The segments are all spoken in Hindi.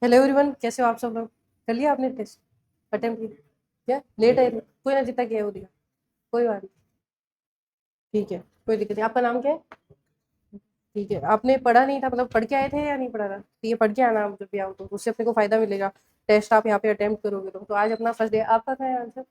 हेलो एवरीवन, कैसे हो आप सब लोग? कर लिया आपने टेस्ट? अटेम्प्ट किया? क्या लेट है? कोई ना, जितना किया है वो दिया। कोई बात नहीं, ठीक है, कोई दिक्कत नहीं। आपका नाम क्या है? ठीक है, आपने पढ़ा नहीं था, मतलब पढ़ के आए थे या नहीं पढ़ा था? तो ये पढ़ के आना, आप जब भी आओ तो उससे अपने को फायदा मिलेगा। टेस्ट आप यहाँ पे अटेम्प्ट करोगे तो आज अपना फर्स्ट डे। आपका क्या है आंसर?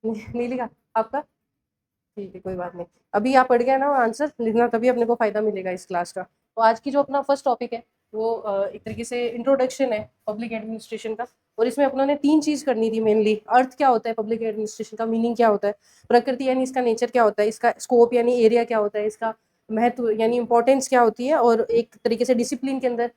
नहीं लिखा आपका? ठीक है, कोई बात नहीं। अभी आप पढ़ गए ना आंसर लिखना, तभी अपने को फायदा मिलेगा इस क्लास का। तो आज की जो अपना फर्स्ट टॉपिक है वो एक तरीके से इंट्रोडक्शन है पब्लिक एडमिनिस्ट्रेशन का। और इसमें अपनों ने तीन चीज करनी थी मेनली। अर्थ क्या होता है, पब्लिक एडमिनिस्ट्रेशन का मीनिंग क्या होता है, प्रकृति यानी इसका नेचर क्या होता है, इसका स्कोप यानी एरिया क्या होता है, इसका महत्व यानी इंपॉर्टेंस क्या होती है, और एक तरीके से डिसिप्लिन के अंदर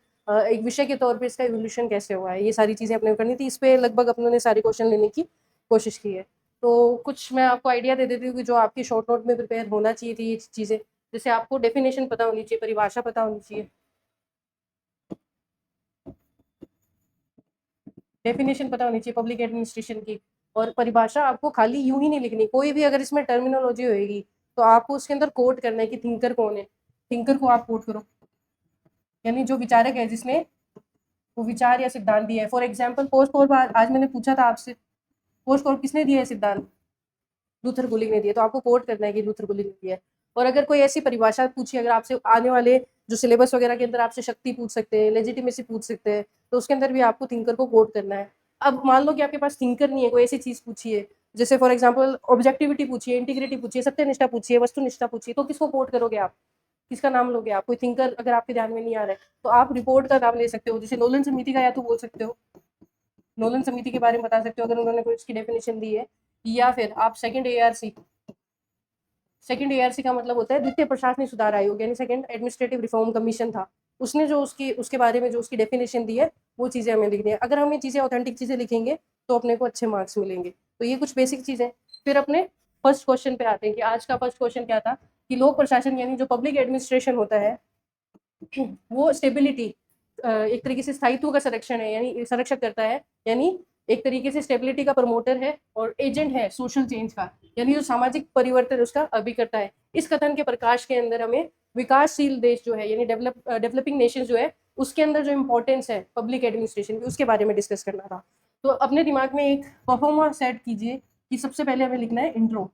एक विषय के तौर पे इसका इवोल्यूशन कैसे हुआ है। ये सारी चीजें अपने को करनी थी। इस पे लगभग अपनों ने सारे क्वेश्चन लेने की कोशिश की है। तो कुछ मैं आपको आइडिया दे देती हूँ कि जो आपकी शॉर्ट नोट में प्रिपेयर होना चाहिए थी ये चीज़ें। जैसे आपको डेफिनेशन पता होनी चाहिए, परिभाषा पता होनी चाहिए। डेफिनेशन पता होनी चाहिए पब्लिक एडमिनिस्ट्रेशन की। और परिभाषा आपको खाली यूं ही नहीं लिखनी, कोई भी अगर इसमें टर्मिनोलॉजी होएगी तो आपको उसके अंदर कोट करना है कि थिंकर कौन है। थिंकर को आप कोट करो, यानी जो विचारक है जिसने वो विचार या सिद्धांत दिया है। फॉर एग्जाम्पल पोस्ट कोर, आज मैंने पूछा था आपसे, पोस्ट कोर किसने दिया है सिद्धांत? लूथर गुलिग ने दिया। तो आपको कोट करना है कि लूथर गुलिग ने दिया है। और अगर कोई ऐसी परिभाषा पूछी, अगर आपसे आने वाले जो सिलेबस वगैरह के अंदर आपसे शक्ति पूछ सकते हैं, लेजिटिमेसी पूछ सकते हैं, तो उसके अंदर भी आपको थिंकर को कोट करना है। अब मान लो कि आपके पास थिंकर नहीं है, कोई ऐसी चीज पूछी है, जैसे फॉर एग्जाम्पल ऑब्जेक्टिविटी पूछिए, इंटीग्रिटी पूछिए, सत्यनिष्ठा पूछिए, वस्तुनिष्ठा पूछिए, तो किसको कोट करोगे आप? किसका नाम लोगे आप? कोई थिंकर अगर आपके ध्यान में नहीं आ रहा है तो आप रिपोर्ट का नाम ले सकते हो, जैसे नोलन समिति का, या तो बोल सकते हो नोलन समिति के बारे में बता सकते हो अगर उन्होंने कोई उसकी डेफिनेशन दी है। या फिर आप सेकंड एआरसी, सेकंड एआरसी का मतलब होता है द्वितीय प्रशासनिक सुधार आयोग, यानी सेकंड एडमिनिस्ट्रेटिव रिफॉर्म कमीशन था। उसने जो उसके बारे में जो उसकी डेफिनेशन दी है वो चीज़ें हमें लिखनी है। अगर हम ये चीज़ें ऑथेंटिक चीज़ें लिखेंगे तो अपने को अच्छे मार्क्स मिलेंगे। तो ये कुछ बेसिक चीज़ें। फिर अपने फर्स्ट क्वेश्चन पे आते हैं कि आज का फर्स्ट क्वेश्चन क्या था, कि लोक प्रशासन यानी जो पब्लिक एडमिनिस्ट्रेशन होता है वो स्टेबिलिटी, एक तरीके से स्थायित्व का संरक्षण है, यानी संरक्षण करता है, यानी एक तरीके से स्टेबिलिटी का प्रमोटर है और एजेंट है सोशल चेंज का, यानी जो सामाजिक परिवर्तन उसका अभिकर्ता है। इस कथन के प्रकाश के अंदर हमें विकासशील देश जो है, यानी डेवलपिंग नेशन जो है, उसके अंदर जो इंपॉर्टेंस है पब्लिक एडमिनिस्ट्रेशन की, उसके बारे में डिस्कस करना था। तो अपने दिमाग में एक परफॉर्मा सेट कीजिए कि सबसे पहले हमें लिखना है इंट्रो।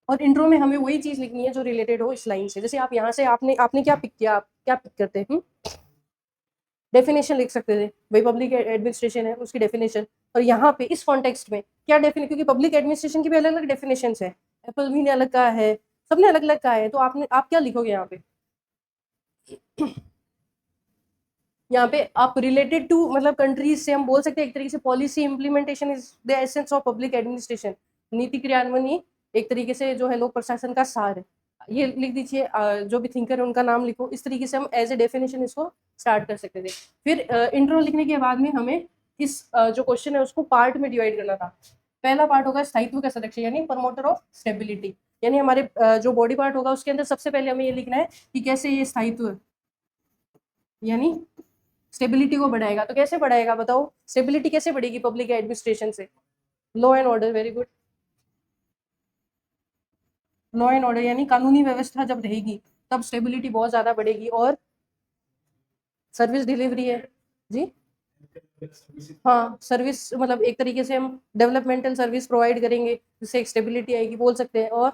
और इंट्रो में हमें वही चीज लिखनी है जो रिलेटेड हो इस लाइन से। जैसे आप यहाँ से आपने आपने क्या पिक किया, आप क्या पिक करते हैं? डेफिनेशन लिख सकते थे भाई, पब्लिक एडमिनिस्ट्रेशन है उसकी डेफिनेशन। और यहाँ पे इस कॉन्टेक्स्ट में क्या डेफिनेशन, क्योंकि पब्लिक एडमिनिस्ट्रेशन की भी अलग अलग डेफिनेशन है, एप्पल भी ने अलग कहा है, सबने अलग अलग कहा है। तो आप क्या लिखोगे यहाँ पे? यहाँ पे आप रिलेटेड टू मतलब कंट्रीज से हम बोल सकते हैं एक तरीके से policy implementation is the essence of public administration. नीति क्रियान्वयन ही एक तरीके से जो है लोक प्रशासन का सार है। ये लिख दीजिए, जो भी थिंकर है उनका नाम लिखो। इस तरीके से हम एज ए डेफिनेशन इसको स्टार्ट कर सकते थे। फिर इंट्रो लिखने के बाद में हमें इस जो क्वेश्चन है उसको पार्ट में डिवाइड करना था। पहला पार्ट होगा स्थायित्व का संरक्षण, यानी प्रमोटर ऑफ स्टेबिलिटी। यानी हमारे जो बॉडी पार्ट होगा उसके अंदर सबसे पहले हमें ये लिखना है कि कैसे ये स्थायित्व यानी स्टेबिलिटी को बढ़ाएगा। तो कैसे बढ़ाएगा बताओ? स्टेबिलिटी कैसे बढ़ेगी पब्लिक एडमिनिस्ट्रेशन से? Law and order, very good. Law and order यानी कानूनी व्यवस्था जब रहेगी तब स्टेबिलिटी बहुत ज्यादा बढ़ेगी। और सर्विस डिलीवरी है जी। हाँ, सर्विस मतलब एक तरीके से हम डेवलपमेंटल सर्विस प्रोवाइड करेंगे जिससे एक स्टेबिलिटी आएगी, बोल सकते हैं। और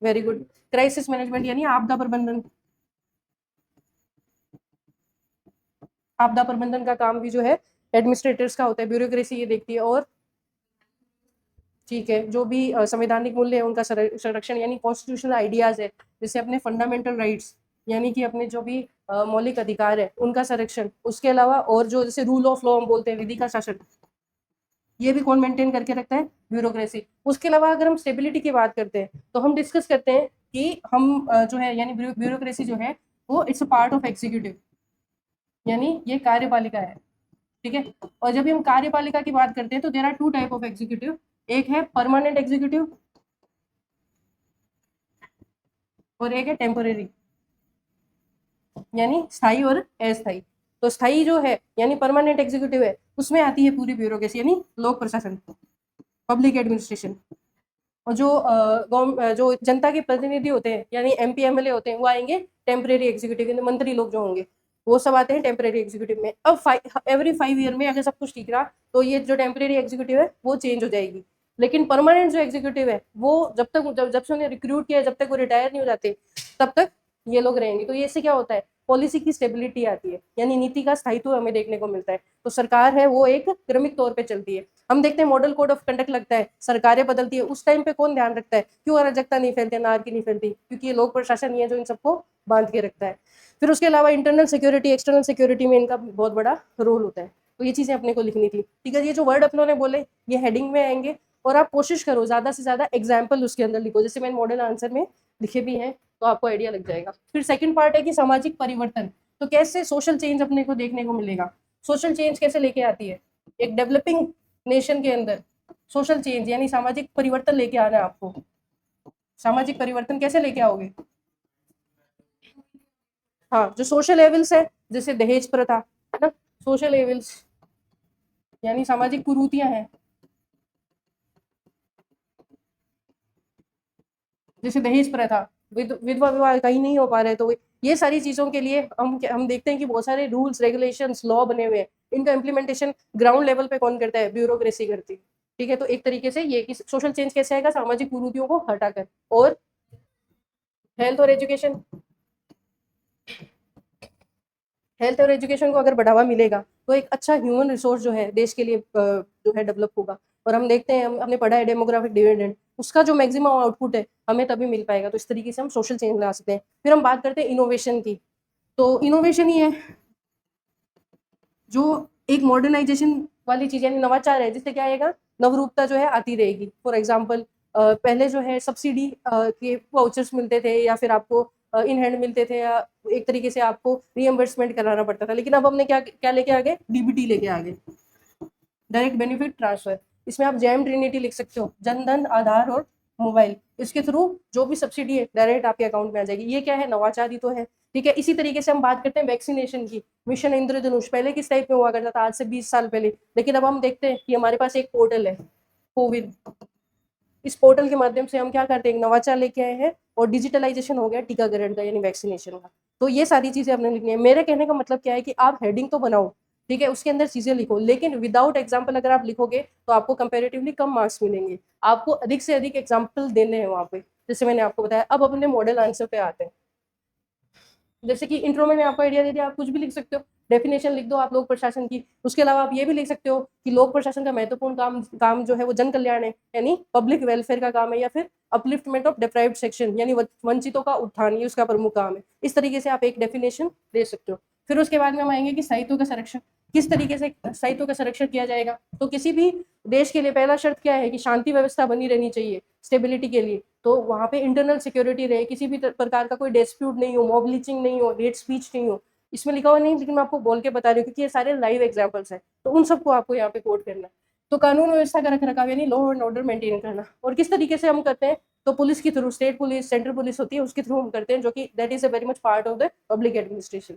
वेरी गुड, क्राइसिस मैनेजमेंट यानी आपदा प्रबंधन। आपदा प्रबंधन का काम भी जो है एडमिनिस्ट्रेटर्स का होता है, ब्यूरोक्रेसी ये देखती है। और ठीक है, जो भी संवैधानिक मूल्य है उनका संरक्षण, यानी कॉन्स्टिट्यूशनल आइडियाज है, जैसे अपने फंडामेंटल राइट्स यानी कि अपने जो भी मौलिक अधिकार है उनका संरक्षण। उसके अलावा और जो जैसे रूल ऑफ लॉ हम बोलते हैं, विधि का शासन, ये भी कौन मेंटेन करके रखता है? ब्यूरोक्रेसी। उसके अलावा अगर हम स्टेबिलिटी की बात करते हैं तो हम डिस्कस करते हैं कि हम जो है यानी ब्यूरोक्रेसी जो है वो it's a part of executive, यानी ये कार्यपालिका है। ठीक है। और जब भी हम कार्यपालिका की बात करते हैं तो there are two type of executive. एक है परमानेंट एग्जीक्यूटिव और एक है टेम्पोरेरी, यानी स्थायी और अस्थायी। तो स्थायी जो है यानी परमानेंट एग्जीक्यूटिव है, उसमें आती है पूरी ब्यूरोक्रेसी यानी लोक प्रशासन, पब्लिक एडमिनिस्ट्रेशन। और जो जो जनता के प्रतिनिधि होते हैं यानी एमपी एमएलए होते हैं वो आएंगे टेम्परेरी एग्जीक्यूटिव, मंत्री लोग जो होंगे वो सब आते हैं टेम्परेरी एग्जीक्यूटिव में। अब एवरी 5 ईयर में अगर सब कुछ ठीक रहा तो ये जो टेम्परेरी एग्जीक्यूटिव है वो चेंज हो जाएगी। लेकिन परमानेंट जो एग्जीक्यूटिव है वो जब से उन्हें रिक्रूट किया, जब तक वो रिटायर नहीं हो जाते तब तक ये लोग रहेंगे। तो ये इससे क्या होता है, पॉलिसी की स्टेबिलिटी आती है, यानी नीति का स्थायित्व हमें देखने को मिलता है। तो सरकार है वो एक क्रमिक तौर पे चलती है। हम देखते हैं मॉडल कोड ऑफ कंडक्ट लगता है, सरकारें बदलती है, उस टाइम पे कौन ध्यान रखता है, क्यों अराजकता नहीं फैलती, अनारकी नहीं फैलती, क्योंकि ये लोक प्रशासन ही है जो इन सबको बांध के रखता है। फिर उसके अलावा इंटरनल सिक्योरिटी, एक्सटर्नल सिक्योरिटी में इनका बहुत बड़ा रोल होता है। तो ये चीजें अपने को लिखनी थी, ठीक है। ये जो वर्ड अपनों ने बोले ये हेडिंग में आएंगे, और आप कोशिश करो ज्यादा से ज्यादा एग्जाम्पल उसके अंदर लिखो, जैसे मैंने मॉडल आंसर में लिखे भी हैं, तो आपको आइडिया लग जाएगा। फिर सेकंड पार्ट है कि सामाजिक परिवर्तन, तो कैसे सोशल चेंज अपने को देखने को मिलेगा, सोशल चेंज कैसे लेके आती है एक डेवलपिंग नेशन के अंदर। सोशल चेंज यानी सामाजिक परिवर्तन लेके आना है आपको। सामाजिक परिवर्तन कैसे लेके आओगे, हाँ जो सोशल एविल्स है, जैसे दहेज प्रथा है ना, सोशल एविल्स यानी सामाजिक कुरीतियां हैं, जैसे दहेज प्रथा, विधवा विवाह कहीं नहीं हो पा रहे, तो ये सारी चीजों के लिए हम देखते हैं कि बहुत सारे रूल्स रेगुलेशंस लॉ बने हुए हैं। इनका इम्प्लीमेंटेशन ग्राउंड लेवल पे कौन करता है, ब्यूरोक्रेसी करती है, ठीक है। तो एक तरीके से ये कि सोशल चेंज कैसे आएगा, सामाजिक कुरीतियों को हटाकर। और हेल्थ और एजुकेशन, हेल्थ और एजुकेशन को अगर बढ़ावा मिलेगा तो एक अच्छा ह्यूमन रिसोर्स जो है देश के लिए जो है डेवलप होगा। और हम देखते हैं, हमने पढ़ा है डेमोग्राफिक डिविडेंड, उसका जो मैक्सिमम आउटपुट है हमें तभी मिल पाएगा। तो इस तरीके से हम सोशल चेंज ला सकते हैं। फिर हम बात करते हैं इनोवेशन की, तो इनोवेशन ही है जो एक मॉडर्नाइजेशन वाली चीज, यानी नवाचार है, जिससे क्या आएगा, नवरूपता जो है आती रहेगी। फॉर एग्जाम्पल पहले जो है सब्सिडी के वाउचर्स मिलते थे, या फिर आपको इन हैंड मिलते थे, या एक तरीके से आपको रियम्बर्समेंट कराना पड़ता था। लेकिन अब हमने क्या क्या लेके आ गए, डीबीटी लेके आ गए, डायरेक्ट बेनिफिट ट्रांसफर। इसमें आप जैम ट्रिनिटी लिख सकते हो, जनधन, आधार और मोबाइल, इसके थ्रू जो भी सब्सिडी है डायरेक्ट आपके अकाउंट में आ जाएगी। ये क्या है, नवाचार ही तो है, ठीक है। इसी तरीके से हम बात करते हैं वैक्सीनेशन की, मिशन इंद्रधनुष पहले किस टाइप में हुआ करता था, आज से 20 साल पहले। लेकिन अब हम देखते हैं कि हमारे पास एक पोर्टल है, कोविन। इस पोर्टल के माध्यम से हम क्या करते हैं, एक नवाचार लेके आए हैं, और डिजिटलाइजेशन हो गया टीकाकरण का, यानी वैक्सीनेशन का। तो ये सारी चीजें आपने लिखनी है। मेरे कहने का मतलब क्या है कि आप हेडिंग तो बनाओ, ठीक है, उसके अंदर चीजें लिखो, लेकिन विदाउट एग्जाम्पल अगर आप लिखोगे तो आपको कंपेरेटिवली कम मार्क्स मिलेंगे। आपको अधिक से अधिक एग्जाम्पल देने हैं वहां पे, जैसे मैंने आपको बताया। अब अपने मॉडल आंसर पे आते हैं। जैसे कि इंट्रो में आपको आइडिया दे दिया, आप कुछ भी लिख सकते हो, डेफिनेशन लिख दो आप लोक प्रशासन की। उसके अलावा आप ये भी लिख सकते हो कि लोक प्रशासन का महत्वपूर्ण काम जो है वो जन कल्याण है, यानी पब्लिक वेलफेयर का काम है, या फिर अपलिफ्टमेंट ऑफ डिप्राइव्ड सेक्शन, यानी वंचितों का उत्थान, ये उसका प्रमुख काम है। इस तरीके से आप एक डेफिनेशन दे सकते हो। फिर उसके बाद में हम आएंगे कि साहित्यों का संरक्षण, किस तरीके से साहित्यों का संरक्षण किया जाएगा। तो किसी भी देश के लिए पहला शर्त क्या है कि शांति व्यवस्था बनी रहनी चाहिए, स्टेबिलिटी के लिए। तो वहां पे इंटरनल सिक्योरिटी रहे, किसी भी प्रकार का कोई डिस्प्यूट नहीं हो, मॉब लिंचिंग नहीं हो, हेट स्पीच नहीं हो। इसमें लिखा हुआ नहीं, लेकिन मैं आपको बोल के बता रही हूँ क्योंकि ये सारे लाइव एग्जांपल्स हैं, तो उन सबको आपको यहाँ पे कोट करना है। तो कानून व्यवस्था का रखरखाव, यानी लॉ एंड ऑर्डर मेंटेन करना, और किस तरीके से हम करते हैं, तो पुलिस के through, state police, central police होती है, उसके थ्रू हम करते हैं, जो कि that is a very much part of the public administration.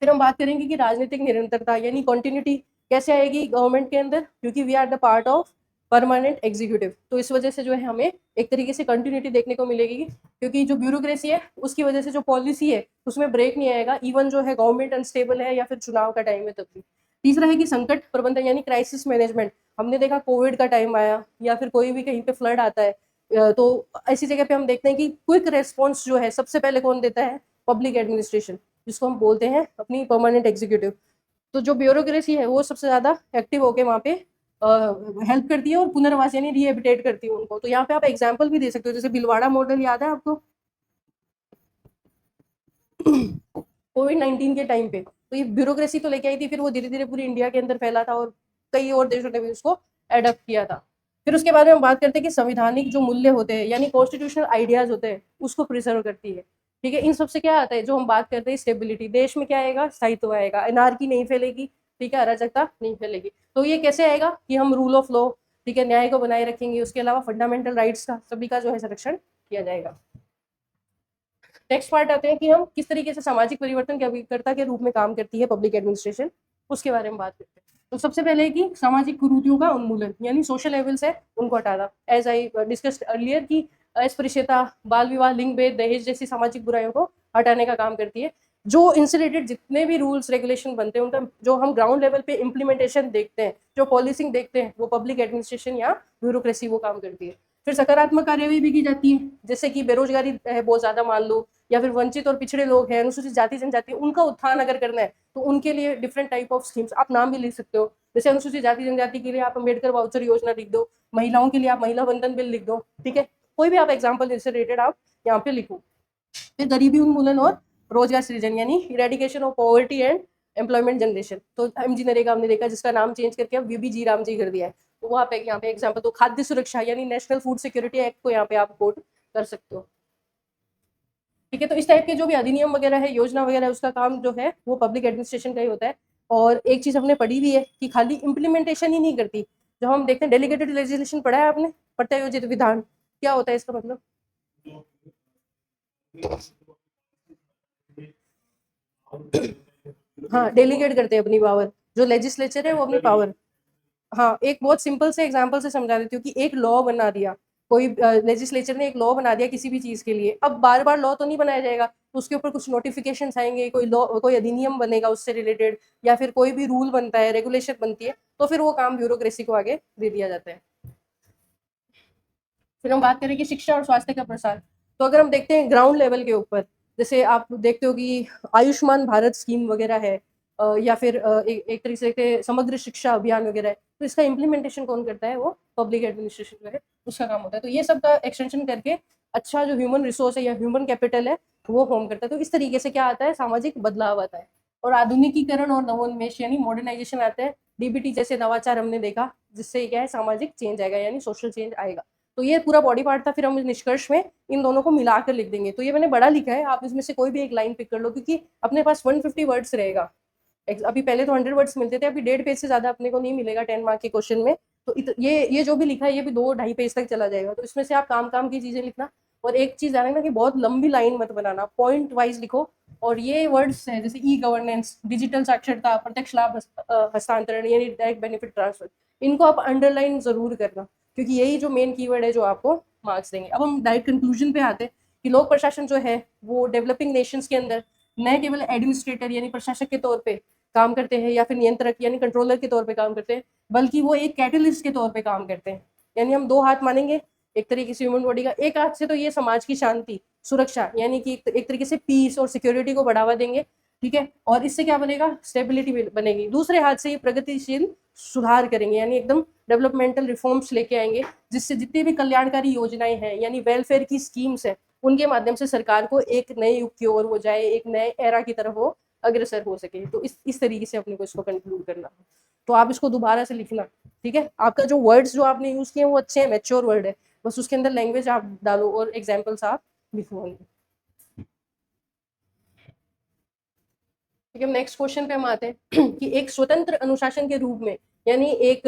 फिर हम बात करेंगे कि राजनीतिक निरंतरता यानी कॉन्टिन्यूटी कैसे आएगी गवर्नमेंट के अंदर, क्योंकि we are the part of permanent executive. तो इस वजह से जो है हमें एक तरीके से कंटिन्यूटी देखने को मिलेगी, क्योंकि जो ब्यूरोक्रेसी है उसकी वजह से जो पॉलिसी है उसमें ब्रेक नहीं आएगा, इवन जो है गवर्नमेंट अनस्टेबल है या फिर चुनाव का टाइम है तब भी। तीसरा है कि संकट प्रबंधन यानी क्राइसिस मैनेजमेंट। हमने देखा कोविड का टाइम आया, या फिर कोई भी कहीं पे फ्लड आता है, तो ऐसी जगह पे हम देखते हैं कि क्विक रेस्पॉन्स जो है सबसे पहले कौन देता है, पब्लिक एडमिनिस्ट्रेशन, जिसको हम बोलते हैं अपनी परमानेंट एग्जीक्यूटिव। तो जो ब्यूरोक्रेसी है वो सबसे ज्यादा एक्टिव होकर वहाँ पे हेल्प करती है, और पुनर्वास यानी रिहेबिटेट करती है उनको। तो यहाँ पे आप एग्जाम्पल भी दे सकते हो, जैसे भिलवाड़ा मॉडल याद है आपको, कोविड-19 के टाइम पे। तो ये ब्यूरोक्रेसी तो लेके आई थी, फिर वो धीरे धीरे पूरी इंडिया के अंदर फैला था, और कई और देशों ने भी उसको एडप्ट किया था। फिर उसके बाद में हम बात करते हैं कि संवैधानिक जो मूल्य होते हैं, यानी कॉन्स्टिट्यूशनल आइडियाज होते हैं, उसको प्रिजर्व करती है, ठीक है। इन सबसे क्या आता है, जो हम बात करते हैं स्टेबिलिटी, देश में क्या आएगा, स्थायित्व आएगा, एनार्की नहीं फैलेगी, ठीक है, अराजकता नहीं फैलेगी। तो ये कैसे आएगा कि हम रूल ऑफ लॉ, ठीक है, न्याय को बनाए रखेंगे, उसके अलावा फंडामेंटल राइट्स का सभी का जो है संरक्षण किया जाएगा। नेक्स्ट पार्ट आते हैं कि हम किस तरीके से सामाजिक परिवर्तन के अभिकर्ता के रूप में काम करती है पब्लिक एडमिनिस्ट्रेशन, उसके बारे में बात करते हैं। तो सबसे पहले है कि सामाजिक कुरीतियों का उन्मूलन, यानी सोशल एविल्स है उनको हटाना। एज आई डिस्कस्ड अर्लियर की अस्पृश्यता, बाल विवाह, लिंग भेद, दहेज जैसी सामाजिक बुराइयों को हटाने का काम करती है। जो इनसे रिलेटेड जितने भी रूल्स रेगुलेशन बनते हैं उनका जो हम ग्राउंड लेवल पे इम्प्लीमेंटेशन देखते हैं, जो पॉलिसिंग देखते हैं, वो पब्लिक एडमिनिस्ट्रेशन या ब्यूरोक्रेसी वो काम करती है। फिर सकारात्मक कार्यवाही भी की जाती है, जैसे कि बेरोजगारी है बहुत ज्यादा मान लो, या फिर वंचित और पिछड़े लोग हैं, अनुसूचित जाति जनजाति, उनका उत्थान अगर करना है तो उनके लिए डिफरेंट टाइप ऑफ स्कीम्स, आप नाम भी लिख सकते हो। जैसे अनुसूचित जाति जनजाति के लिए आप अम्बेडकर वाउचर योजना लिख दो, महिलाओं के लिए आप महिला बंधन बिल लिख दो, ठीक है, कोई भी आप एग्जाम्पल इससे रिलेटेड आप यहाँ पे लिखो। फिर गरीबी उन्मूलन और रोजगार सृजन यानी eradication of poverty and employment generation, तो एमजी नरेगा हमने देखा जिसका नाम चेंज करके अब वीबीजी राम जी कर दिया है, तो वहाँ पे यहाँ पे एग्जाम्पल। तो खाद्य सुरक्षा यानी नेशनल फूड सिक्योरिटी एक्ट को यहाँ पे आप कोट कर सकते हो, ठीक है। तो इस टाइप के जो भी अधिनियम वगैरह है, योजना वगैरह है, उसका काम जो है वो पब्लिक एडमिनिस्ट्रेशन का ही होता है। और एक चीज हमने पढ़ी भी है कि खाली इम्प्लीमेंटेशन ही नहीं करती, जो हम देखते हैं डेलीगेटेड लेजिस्लेशन पढ़ा है आपने, प्रत्यायोजित विधान, क्या होता है इसका मतलब? हाँ, डेलीगेट करते हैं अपनी पावर, जो लेजिस्लेचर है वो अपनी पावर। हाँ, एक बहुत सिंपल से एग्जांपल से समझा देती हूँ कि एक लॉ बना दिया, कोई लेजिस्लेचर ने एक लॉ बना दिया किसी भी चीज के लिए, अब बार बार लॉ तो नहीं बनाया जाएगा, तो उसके ऊपर कुछ नोटिफिकेशंस आएंगे, कोई लॉ, कोई अधिनियम बनेगा उससे रिलेटेड, या फिर कोई भी रूल बनता है, रेगुलेशन बनती है, तो फिर वो काम ब्यूरोक्रेसी को आगे दे दिया जाता है। फिर हम बात करें कि शिक्षा और स्वास्थ्य का प्रसार, तो अगर हम देखते हैं ग्राउंड लेवल के ऊपर, जैसे आप देखते हो कि आयुष्मान भारत स्कीम वगैरह है, या फिर एक तरीके से समग्र शिक्षा अभियान वगैरह है, तो इसका इम्प्लीमेंटेशन कौन करता है? वो पब्लिक एडमिनिस्ट्रेशन जो है उसका काम होता है। तो ये सब का एक्सटेंशन करके अच्छा जो ह्यूमन रिसोर्स है या ह्यूमन कैपिटल है वो फॉर्म करता है। तो इस तरीके से क्या आता है? सामाजिक बदलाव आता है और आधुनिकीकरण और नवोन्मेष यानी मॉडर्नाइजेशन आता है। डीबीटी जैसे नवाचार हमने देखा, जिससे क्या है सामाजिक चेंज आएगा यानी सोशल चेंज आएगा। तो ये पूरा बॉडी पार्ट था, फिर हम निष्कर्ष में इन दोनों को मिलाकर लिख देंगे। तो ये मैंने बड़ा लिखा है, आप इसमें से कोई भी एक लाइन पिक कर लो, क्योंकि अपने पास 150 वर्ड्स रहेगा। अभी पहले तो 100 वर्ड्स मिलते थे, अभी 1.5 पेज से ज्यादा अपने को नहीं मिलेगा 10 मार्क के क्वेश्चन में। तो ये जो भी लिखा है ये भी 2-2.5 पेज तक चला जाएगा। तो इसमें से आप काम काम की चीजें लिखना, और एक चीज ध्यान रखना कि बहुत लंबी लाइन मत बनाना, पॉइंट वाइज लिखो। और ये वर्ड्स है जैसे ई गवर्नेंस, डिजिटल साक्षरता, प्रत्यक्ष लाभ हस्तांतरण यानी डायरेक्ट बेनिफिट ट्रांसफर, इनको आप अंडरलाइन जरूर करना, क्योंकि यही जो मेन कीवर्ड है जो आपको मार्क्स देंगे। अब हम डायरेक्ट कंक्लूजन पे आते हैं कि लोक प्रशासन जो है वो डेवलपिंग नेशंस के अंदर न केवल एडमिनिस्ट्रेटर यानी प्रशासक के तौर पे काम करते हैं या फिर नियंत्रक यानी कंट्रोलर के तौर पे काम करते हैं, बल्कि वो एक कैटलिस्ट के तौर पे काम करते हैं। यानी हम दो हाथ मानेंगे एक तरीके से ह्यूमन बॉडी का, एक हाथ से तो ये समाज की शांति सुरक्षा यानी कि एक तरीके से पीस और सिक्योरिटी को बढ़ावा देंगे, ठीक है, और इससे क्या बनेगा? स्टेबिलिटी बनेगी। दूसरे हाथ से ये प्रगतिशील सुधार करेंगे यानी एकदम डेवलपमेंटल रिफॉर्म्स लेके आएंगे, जिससे जितनी भी कल्याणकारी योजनाएं हैं यानी वेलफेयर की स्कीम्स है, उनके माध्यम से सरकार को एक नए युग की ओर हो जाए, एक नए एरा की तरफ वो अग्रसर हो सके। तो इस तरीके से अपने को इसको कंक्लूड करना। तो आप इसको दोबारा से लिखना, ठीक है। आपका जो वर्ड्स जो आपने यूज किए वो अच्छे हैं, मैच्योर वर्ड है, बस उसके अंदर लैंग्वेज आप डालो और एग्जाम्पल्स आप लिखो। ठीक है, नेक्स्ट क्वेश्चन पे हम आते हैं कि एक स्वतंत्र अनुशासन के रूप में यानी एक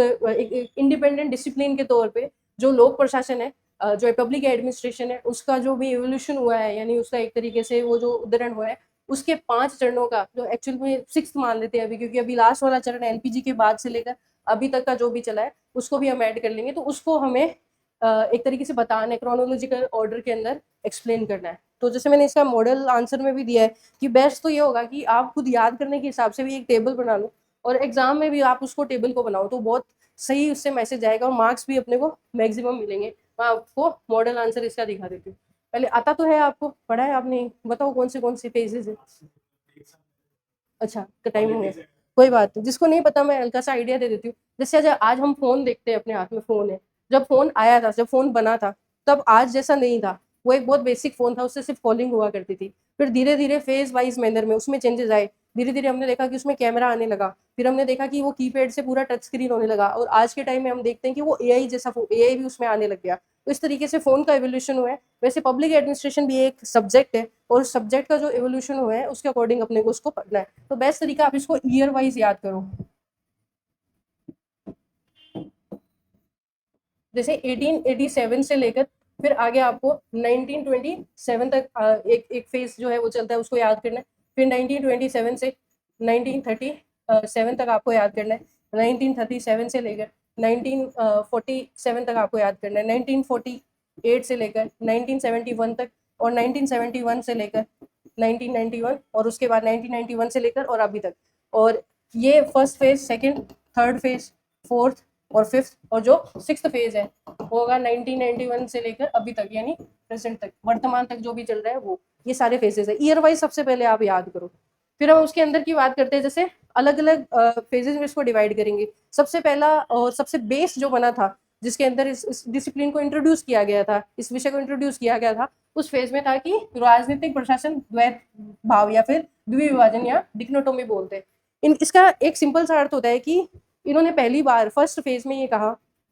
इंडिपेंडेंट डिसिप्लिन के तौर पे जो लोक प्रशासन है, जो पब्लिक एडमिनिस्ट्रेशन है, उसका जो भी एवोल्यूशन हुआ है यानी उसका एक तरीके से वो जो उदाहरण हुआ है, उसके 5 चरणों का जो एक्चुअल में 6th मान लेते हैं अभी, क्योंकि अभी लास्ट वाला चरण एलपीजी के बाद से लेकर अभी तक का जो भी चला है उसको भी हम ऐड कर लेंगे। तो उसको हमें एक तरीके से बताना है, क्रोनोलॉजिकल ऑर्डर के अंदर एक्सप्लेन करना है। तो जैसे मैंने इसका मॉडल आंसर में भी दिया है कि बेस्ट तो ये होगा कि आप खुद याद करने के हिसाब से भी एक टेबल बना लो और एग्जाम में भी आप उसको टेबल को बनाओ, तो बहुत सही उससे मैसेज आएगा और मार्क्स भी अपने को मैक्सिमम मिलेंगे। मैं आपको मॉडल आंसर इसका दिखा देती हूँ। पहले आता तो है, आपको पढ़ा है आपने, बताओ कौन से पेजेस है? अच्छा, टाइम हो गया, कोई बात नहीं, जिसको नहीं पता मैं हल्का सा आइडिया दे देती हूँ। जैसे आज हम फोन देखते हैं, अपने हाथ में फोन है, जब फोन आया था, जब फोन बना था, तब आज जैसा नहीं था, वो एक बहुत बेसिक फोन था, उससे सिर्फ कॉलिंग हुआ करती थी। फिर धीरे धीरे फेज वाइज मैनर में उसमें चेंजेस आए, धीरे धीरे हमने देखा कि उसमें कैमरा आने लगा, फिर हमने देखा कि वो कीपैड से पूरा टच स्क्रीन होने लगा, और आज के टाइम में हम देखते हैं कि वो एआई जैसा एआई भी उसमें आने लग गया। तो इस तरीके से फोन का एवोल्यूशन हुआ है। वैसे पब्लिक एडमिनिस्ट्रेशन भी एक सब्जेक्ट है, और सब्जेक्ट का जो एवोल्यूशन हुआ है उसके अकॉर्डिंग अपने को उसको पढ़ना है। तो बेस्ट तरीका आप इसको ईयर वाइज याद करो। जैसे 1887 से लेकर फिर आगे आपको 1927 तक एक एक फेज जो है वो चलता है, उसको याद करना है। फिर 1927 से 1937 तक आपको याद करना है। 1937 से लेकर 1947 तक आपको याद करना है। 1948 से लेकर 1971 तक, और 1971 से लेकर 1991 और उसके बाद 1991 से लेकर और अभी तक। और ये first phase, second, third phase, fourth और फिफ्थ, और जो सिक्स्थ फेज है वो होगा 1991 से लेकर अभी तक, यानी प्रेजेंट तक, वर्तमान तक जो भी चल रहा है वो। ये सारे फेजेस है। ईयर वाइज सबसे पहले आप याद करो, फिर हम उसके अंदर की बात करते हैं। जैसे अलग अलग फेजेस में इसको डिवाइड करेंगे। सबसे पहला और सबसे बेस जो बना था, जिसके अंदर इस डिसिप्लिन को इंट्रोड्यूस किया गया था, इस विषय को इंट्रोड्यूस किया गया था, उस फेज में था कि राजनीतिक प्रशासन द्वैत भाव या फिर द्विविभाजन या डिक्नोटोमी बोलते हैं। इसका एक सिंपल सा अर्थ होता है कि इन्होंने पहली बार फर्स्ट फेज में ये कहा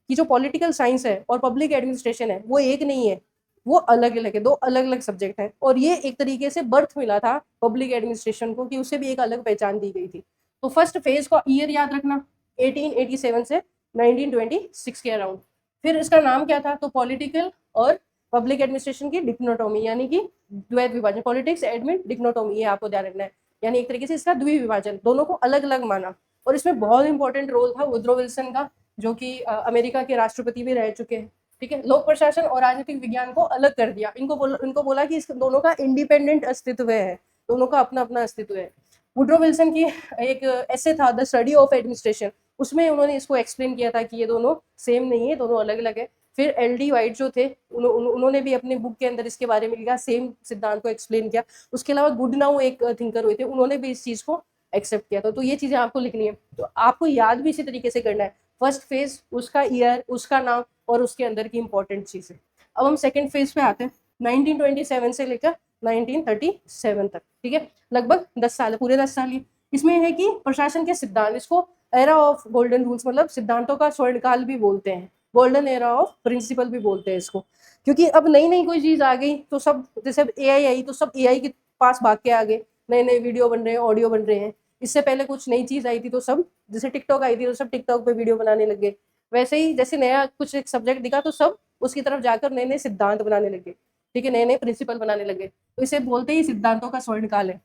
कि जो पॉलिटिकल साइंस है और पब्लिक एडमिनिस्ट्रेशन है वो एक नहीं है, वो अलग अलग है, दो अलग अलग सब्जेक्ट है। और ये एक तरीके से बर्थ मिला था पब्लिक एडमिनिस्ट्रेशन को कि उसे भी एक अलग पहचान दी गई थी। तो फर्स्ट फेज का ईयर याद रखना 1887 से 1926 के अराउंड। फिर इसका नाम क्या था, तो पॉलिटिकल और पब्लिक एडमिनिस्ट्रेशन की डिक्नोटोमी, यानी कि द्वैत विभाजन, पॉलिटिक्स एडमिन डिक्नोटोमी, ये आपको ध्यान रखना है। यानी एक तरीके से इसका द्विविभाजन, दोनों को अलग अलग माना। और इसमें बहुत इंपॉर्टेंट रोल था वुड्रो विल्सन का, जो कि अमेरिका के राष्ट्रपति भी रह चुके हैं। ठीक है, लोक प्रशासन और राजनीतिक विज्ञान को अलग कर दिया। इनको बोला कि इस दोनों का इंडिपेंडेंट अस्तित्व है, दोनों का अपना अपना अस्तित्व है। वुड्रो विल्सन की एक ऐसे था द स्टडी ऑफ एडमिनिस्ट्रेशन, उसमें उन्होंने इसको एक्सप्लेन किया था कि ये दोनों सेम नहीं है, दोनों अलग अलग है। फिर एल.डी. वाइट जो थे उन्होंने भी अपने बुक के अंदर इसके बारे में लिखा, सेम सिद्धांत को एक्सप्लेन किया। उसके अलावा गुडनाउ एक थिंकर हुए थे, उन्होंने भी इस चीज को एक्सेप्ट किया था। तो ये चीजें आपको लिखनी है। तो आपको याद भी इसी तरीके से करना है, फर्स्ट फेज, उसका ईयर, उसका नाम और उसके अंदर की इंपॉर्टेंट चीजें। अब हम सेकंड फेज पे आते हैं, 1927 से लेकर 1937 तक। ठीक है, लगभग 10 साल, पूरे 10 साल। ये इसमें है कि प्रशासन के सिद्धांत, इसको एरा ऑफ गोल्डन रूल्स, मतलब सिद्धांतों का स्वर्णकाल भी बोलते हैं, गोल्डन एरा ऑफ प्रिंसिपल भी बोलते हैं इसको। क्योंकि अब नई नई कोई चीज आ गई तो सब, जैसे एआई आई तो सब एआई के पास भाग के आ गए, नए नए वीडियो बन रहे हैं, ऑडियो बन रहे हैं। इससे पहले कुछ नई चीज आई थी तो सब, जैसे टिकटॉक आई थी तो सब टिकटॉक पे वीडियो बनाने लगे। वैसे ही जैसे नया कुछ एक सब्जेक्ट दिखा तो सब उसकी तरफ जाकर नए नए सिद्धांत बनाने लगे। ठीक है, नए नए प्रिंसिपल बनाने लगे। तो इसे बोलते ही सिद्धांतों का स्वर्णकाल है।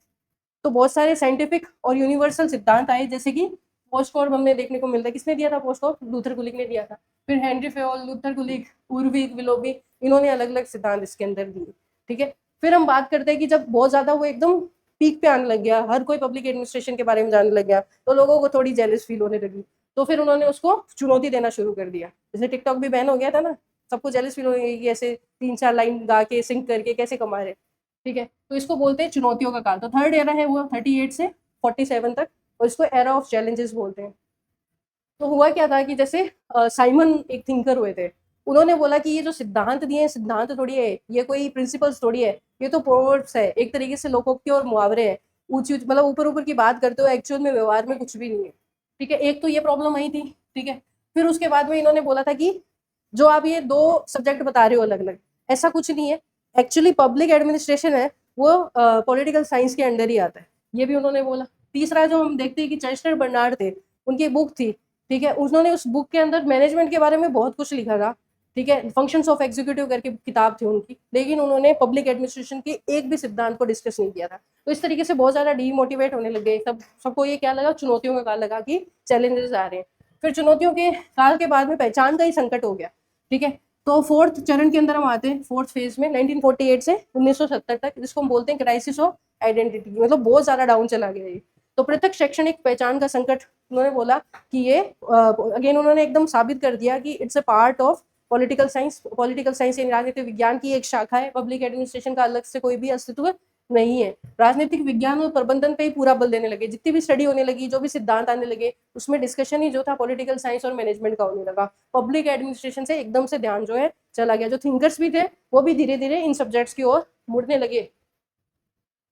तो बहुत सारे साइंटिफिक और यूनिवर्सल सिद्धांत आए, जैसे कि पोस्टकॉर्ब हमें देखने को मिलता है। किसने दिया था पोस्टकॉर्ब? लूथर गुलिक ने दिया था। फिर हेनरी फेयोल, लूथर गुलिक, उर्विक, विलोबी, इन्होंने अलग अलग सिद्धांत इसके अंदर दिए। ठीक है, फिर हम बात करते हैं कि जब बहुत ज्यादा वो एकदम पीक पे आने लग गया, हर कोई पब्लिक एडमिनिस्ट्रेशन के बारे में जानने लग गया, तो लोगों को थोड़ी जेलस फील होने लगी। तो फिर उन्होंने उसको चुनौती देना शुरू कर दिया। जैसे टिकटॉक भी बैन हो गया था ना, सबको जेलस फील होने लगी कि ऐसे 3-4 लाइन गा के सिंग करके कैसे कमा रहे। ठीक है, तो इसको बोलते हैं चुनौतियों का काल। तो थर्ड एरा है वो 38 से 47 तक, और इसको एरा ऑफ चैलेंजेस बोलते हैं। तो हुआ क्या था कि जैसे साइमन एक थिंकर हुए थे, उन्होंने बोला कि ये जो सिद्धांत दिए हैं, सिद्धांत थोड़ी है, ये कोई प्रिंसिपल्स थोड़ी है, ये तो प्रोवर्ब्स है, एक तरीके से लोकोक्ति और मुहावरे हैं, ऊंची मतलब ऊपर ऊपर की बात करते हो, एक्चुअल में व्यवहार में कुछ भी नहीं है। ठीक है, एक तो ये प्रॉब्लम आई थी। ठीक है, फिर उसके बाद में इन्होंने बोला था कि जो आप ये दो सब्जेक्ट बता रहे हो अलग अलग, ऐसा कुछ नहीं है। एक्चुअली पब्लिक एडमिनिस्ट्रेशन है वो पॉलिटिकल साइंस के अंडर ही आता है, ये भी उन्होंने बोला। तीसरा जो हम देखते हैं कि चेस्टर बर्नार्ड थे, उनकी बुक थी। ठीक है, उन्होंने उस बुक के अंदर मैनेजमेंट के बारे में बहुत कुछ लिखा था। ठीक है, फंक्शंस ऑफ एग्जीक्यूटिव करके किताब थी उनकी, लेकिन उन्होंने पब्लिक एडमिनिस्ट्रेशन के एक भी सिद्धांत को डिस्कस नहीं किया था। तो इस तरीके से बहुत ज्यादा डीमोटिवेट होने लगे सबको ये क्या लगा, चुनौतियों का काल लगा कि चैलेंजेस आ रहे हैं। फिर चुनौतियों के काल के बाद में पहचान का ही संकट हो गया। ठीक है, तो फोर्थ चरण के अंदर हम आते हैं, फोर्थ फेज में 1948 से 1970 तक, जिसको हम बोलते हैं क्राइसिस ऑफ आइडेंटिटी। मतलब बहुत ज्यादा डाउन चला गया ये। तो प्रत्यक्ष शैक्षणिक पहचान का संकट, उन्होंने बोला कि ये अगेन उन्होंने एकदम साबित कर दिया कि it's a part of political science. Political science यानी राजनीतिक विज्ञान की एक शाखा है, पब्लिक एडमिनिस्ट्रेशन का अलग से कोई भी अस्तित्व नहीं है। राजनीतिक विज्ञान और प्रबंधन पे ही पूरा बल देने लगे, जितनी भी स्टडी होने लगी, जो भी सिद्धांत आने लगे, उसमें डिस्कशन ही जो था पॉलिटिकल साइंस और मैनेजमेंट का होने लगा। पब्लिक एडमिनिस्ट्रेशन से एकदम से ध्यान जो है चला गया। जो थिंकर्स भी थे वो भी धीरे धीरे इन सब्जेक्ट्स की ओर मुड़ने लगे।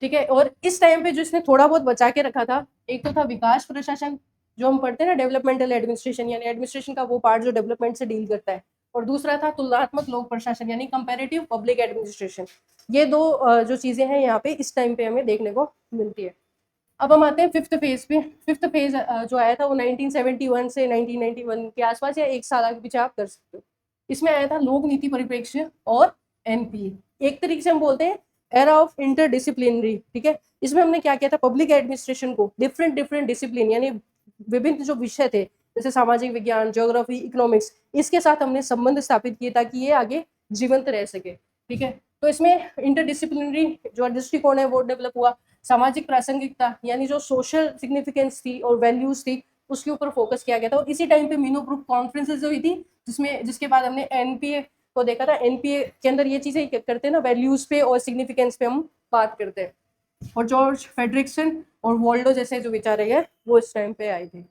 ठीक है, और इस टाइम पे जो इसने थोड़ा बहुत बचा के रखा था, एक तो था विकास प्रशासन, जो हम पढ़ते हैं ना डेवलपमेंटल एडमिनिस्ट्रेशन, यानी एडमिनिस्ट्रेशन का वो पार्ट जो डेवलपमेंट से डील करता है। और दूसरा था तुलनात्मक लोक प्रशासन, यानी कंपैरेटिव पब्लिक एडमिनिस्ट्रेशन। ये दो जो चीजें हैं यहाँ पे इस टाइम पे हमें देखने को मिलती है। अब हम आते हैं फिफ्थ फेज पे। फिफ्थ फेज जो आया था वो 1971 से 1991 के आसपास, या एक साल आगे पीछे आप कर सकते हो। इसमें आया था लोक नीति परिप्रेक्ष्य और एनपी, एक तरीके से हम बोलते हैं एरा ऑफ इंटरडिसिप्लिनरी। ठीक है, इसमें हमने क्या किया था, पब्लिक एडमिनिस्ट्रेशन को डिफरेंट डिफरेंट डिसिप्लिन, यानी विभिन्न जो विषय थे, जैसे सामाजिक विज्ञान, ज्योग्राफी, इकोनॉमिक्स, इसके साथ हमने संबंध स्थापित किए ताकि ये आगे जीवंत रह सके। ठीक है, तो इसमें इंटरडिसिप्लिनरी जो दृष्टिकोण है वो डेवलप हुआ। सामाजिक प्रासंगिकता यानी जो सोशल सिग्निफिकेंस थी और वैल्यूज थी उसके ऊपर फोकस किया गया था। और इसी टाइम पे मीनो ग्रुप कॉन्फ्रेंसेज हुई थी जिसके बाद हमने एनपीए को देखा था। एनपीए के अंदर ये चीजें करते हैं ना, वैल्यूज पे और सिग्निफिकेंस पे हम बात करते हैं। और जॉर्ज फेडरिक्सन और वॉल्डो जैसे जो विचारक है वो इस टाइम पे आए थे।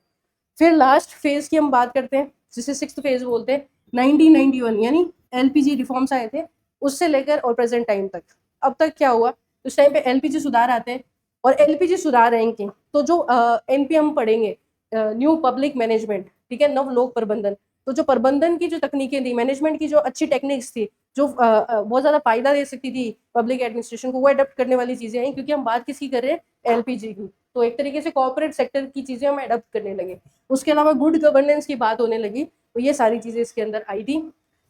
फिर लास्ट फेज की हम बात करते हैं जिसे सिक्स्थ फेज बोलते हैं। 1991 यानी एलपीजी रिफॉर्म्स आए थे, उससे लेकर और प्रेजेंट टाइम तक। अब तक क्या हुआ, उस टाइम पे एलपीजी सुधार आते हैं और एलपीजी सुधार रहेंगे तो जो एनपी हम पढ़ेंगे न्यू पब्लिक मैनेजमेंट, ठीक है, नव लोक प्रबंधन। तो जो प्रबंधन की जो तकनीकें थी, मैनेजमेंट की जो अच्छी टेक्निक्स थी जो बहुत ज्यादा फायदा दे सकती थी पब्लिक एडमिनिस्ट्रेशन को, वो अडॉप्ट करने वाली चीजें हैं। क्योंकि हम बात किसकी कर रहे हैं, एलपीजी की। तो एक तरीके से कॉर्पोरेट सेक्टर की चीजें हम अडॉप्ट करने लगे। उसके अलावा गुड गवर्नेंस की बात होने लगी, तो ये सारी चीजें इसके अंदर आई थी।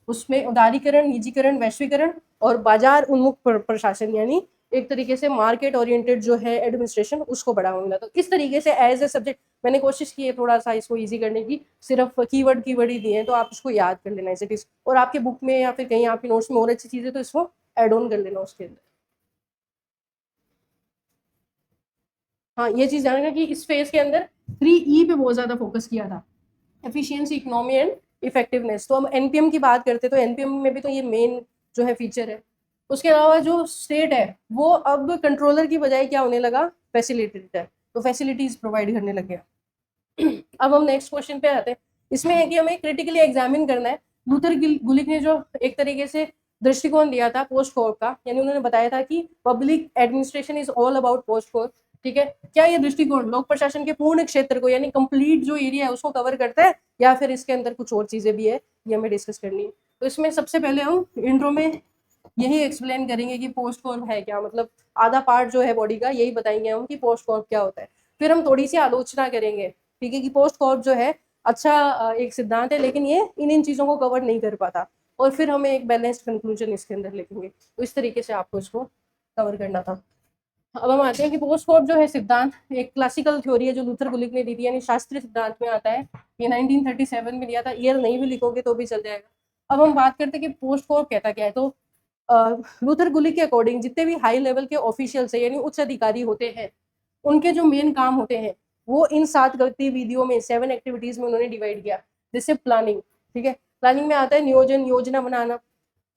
उसमें उदारीकरण, निजीकरण, वैश्वीकरण और बाजार उन्मुख प्रशासन यानी एक तरीके से मार्केट ओरिएंटेड जो है एडमिनिस्ट्रेशन, उसको बढ़ावा मिला। तो इस तरीके से एज ए सब्जेक्ट मैंने कोशिश की है थोड़ा सा इसको इजी करने की, सिर्फ कीवर्ड ही दिए हैं तो आप इसको याद कर लेना एज इट इज। और आपके बुक में या फिर कहीं आपके नोट्स में और अच्छी चीजें तो इसको एड ऑन कर लेना उसके अंदर। हाँ, ये चीज जानना कि इस फेज के अंदर 3E पे बहुत ज्यादा फोकस किया था, एफिशिएंसी, इकोनॉमी एंड इफेक्टिवनेस। तो हम एनपीएम की बात करते तो एनपीएम में भी तो ये मेन जो है फीचर है। उसके अलावा जो स्टेट है वो अब कंट्रोलर की बजाय क्या होने लगा, फैसिलिटेटर, तो फैसिलिटीज प्रोवाइड करने लग गया। अब हम नेक्स्ट क्वेश्चन पे आते हैं। इसमें है कि हमें क्रिटिकली एग्जामिन करना है। लूथर गुलिक ने जो एक तरीके से दृष्टिकोण दिया था पोस्ट कोर का, यानी उन्होंने बताया था कि public administration is all about post core. ठीक है, क्या ये दृष्टिकोण लोक प्रशासन के पूर्ण क्षेत्र को यानी कंप्लीट जो एरिया है उसको कवर करता है, या फिर इसके अंदर कुछ और चीजें भी है, ये हमें डिस्कस करनी है। तो इसमें सबसे पहले हम इंट्रो में यही एक्सप्लेन करेंगे कि पोस्ट कोर है क्या, मतलब आधा पार्ट जो है बॉडी का यही बताएंगे हम कि पोस्ट कोर क्या होता है। फिर हम थोड़ी सी आलोचना करेंगे, ठीक है, कि पोस्ट कॉर्प जो है अच्छा एक सिद्धांत है लेकिन ये इन चीजों को कवर नहीं कर पाता। और फिर हमें एक बैलेंस्ड कंक्लूजन इसके अंदर लिखेंगे। तो इस तरीके से आपको इसको कवर करना था। अब हम आते हैं कि पोस्ट कॉर्प जो है सिद्धांत एक क्लासिकल थ्योरी है जो लूथर गुलिक ने दी थी, यानी शास्त्रीय सिद्धांत में आता है। ये 1937 में दिया था, ईयर नहीं भी लिखोगे तो भी चल जाएगा। अब हम बात करते हैं कि पोस्ट कॉर्प कहता क्या है। तो लूथर गुलिक के अकॉर्डिंग जितने भी हाई लेवल के ऑफिशियल्स है यानी उच्च अधिकारी होते हैं, उनके जो मेन काम होते हैं वो इन 7 गतिविधियों में, 7 एक्टिविटीज में उन्होंने डिवाइड किया। जैसे प्लानिंग, ठीक है, प्लानिंग में आता है नियोजन, योजना बनाना।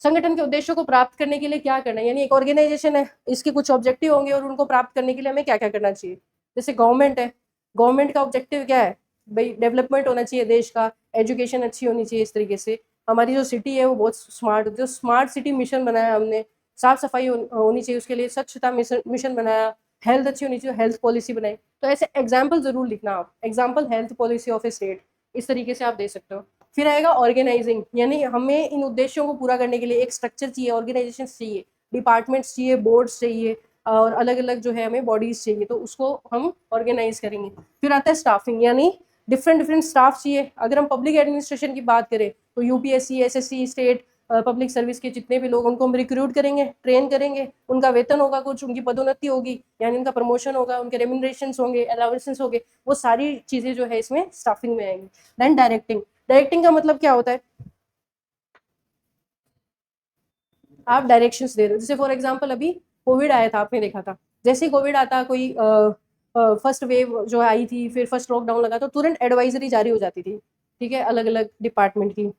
संगठन के उद्देश्यों को प्राप्त करने के लिए क्या करना है, यानी एक ऑर्गेनाइजेशन है, इसके कुछ ऑब्जेक्टिव होंगे और उनको प्राप्त करने के लिए हमें क्या क्या करना चाहिए। जैसे गवर्नमेंट है, गवर्नमेंट का ऑब्जेक्टिव क्या है भाई, डेवलपमेंट होना चाहिए देश का, एजुकेशन अच्छी होनी चाहिए। इस तरीके से हमारी जो सिटी है वो बहुत स्मार्ट, जो स्मार्ट सिटी मिशन बनाया हमने, साफ सफाई होनी चाहिए उसके लिए, स्वच्छता मिशन बनाया, हेल्थ अच्छी होनी चाहिए, हेल्थ पॉलिसी बनाई। तो ऐसे एग्जाम्पल जरूर लिखना आप, example health policy of A state, इस तरीके से आप दे सकते हो। फिर आएगा ऑर्गेनाइजिंग, यानी हमें इन उद्देश्यों को पूरा करने के लिए एक स्ट्रक्चर चाहिए, ऑर्गेनाइजेशन चाहिए, डिपार्टमेंट्स चाहिए, बोर्ड्स चाहिए और अलग अलग जो है हमें बॉडीज चाहिए, तो उसको हम ऑर्गेनाइज करेंगे। फिर आता है स्टाफिंग, यानी डिफरेंट डिफरेंट स्टाफ चाहिए। अगर हम पब्लिक एडमिनिस्ट्रेशन की बात करें तो UPSC, SSC, state public service के जितने भी लोग, उनको हम रिक्रूट करेंगे, ट्रेन करेंगे, उनका वेतन होगा, कुछ उनकी पदोन्नति होगी यानी उनका प्रमोशन होगा, उनके रेम्यूनरेशन होंगे, अलाउंसेस होंगे, वो सारी चीजें जो है इसमें स्टाफिंग में आएंगी। देन डायरेक्टिंग, डायरेक्टिंग का मतलब क्या होता है, आप डायरेक्शंस दे रहे हो। जैसे फॉर एग्जांपल अभी कोविड आया था, आपने देखा था, जैसे ही कोविड आता, कोई फर्स्ट वेव जो आई थी, फिर फर्स्ट लॉकडाउन लगा तो तुरंत एडवाइजरी जारी हो जाती थी, ठीक है, अलग अलग डिपार्टमेंट की।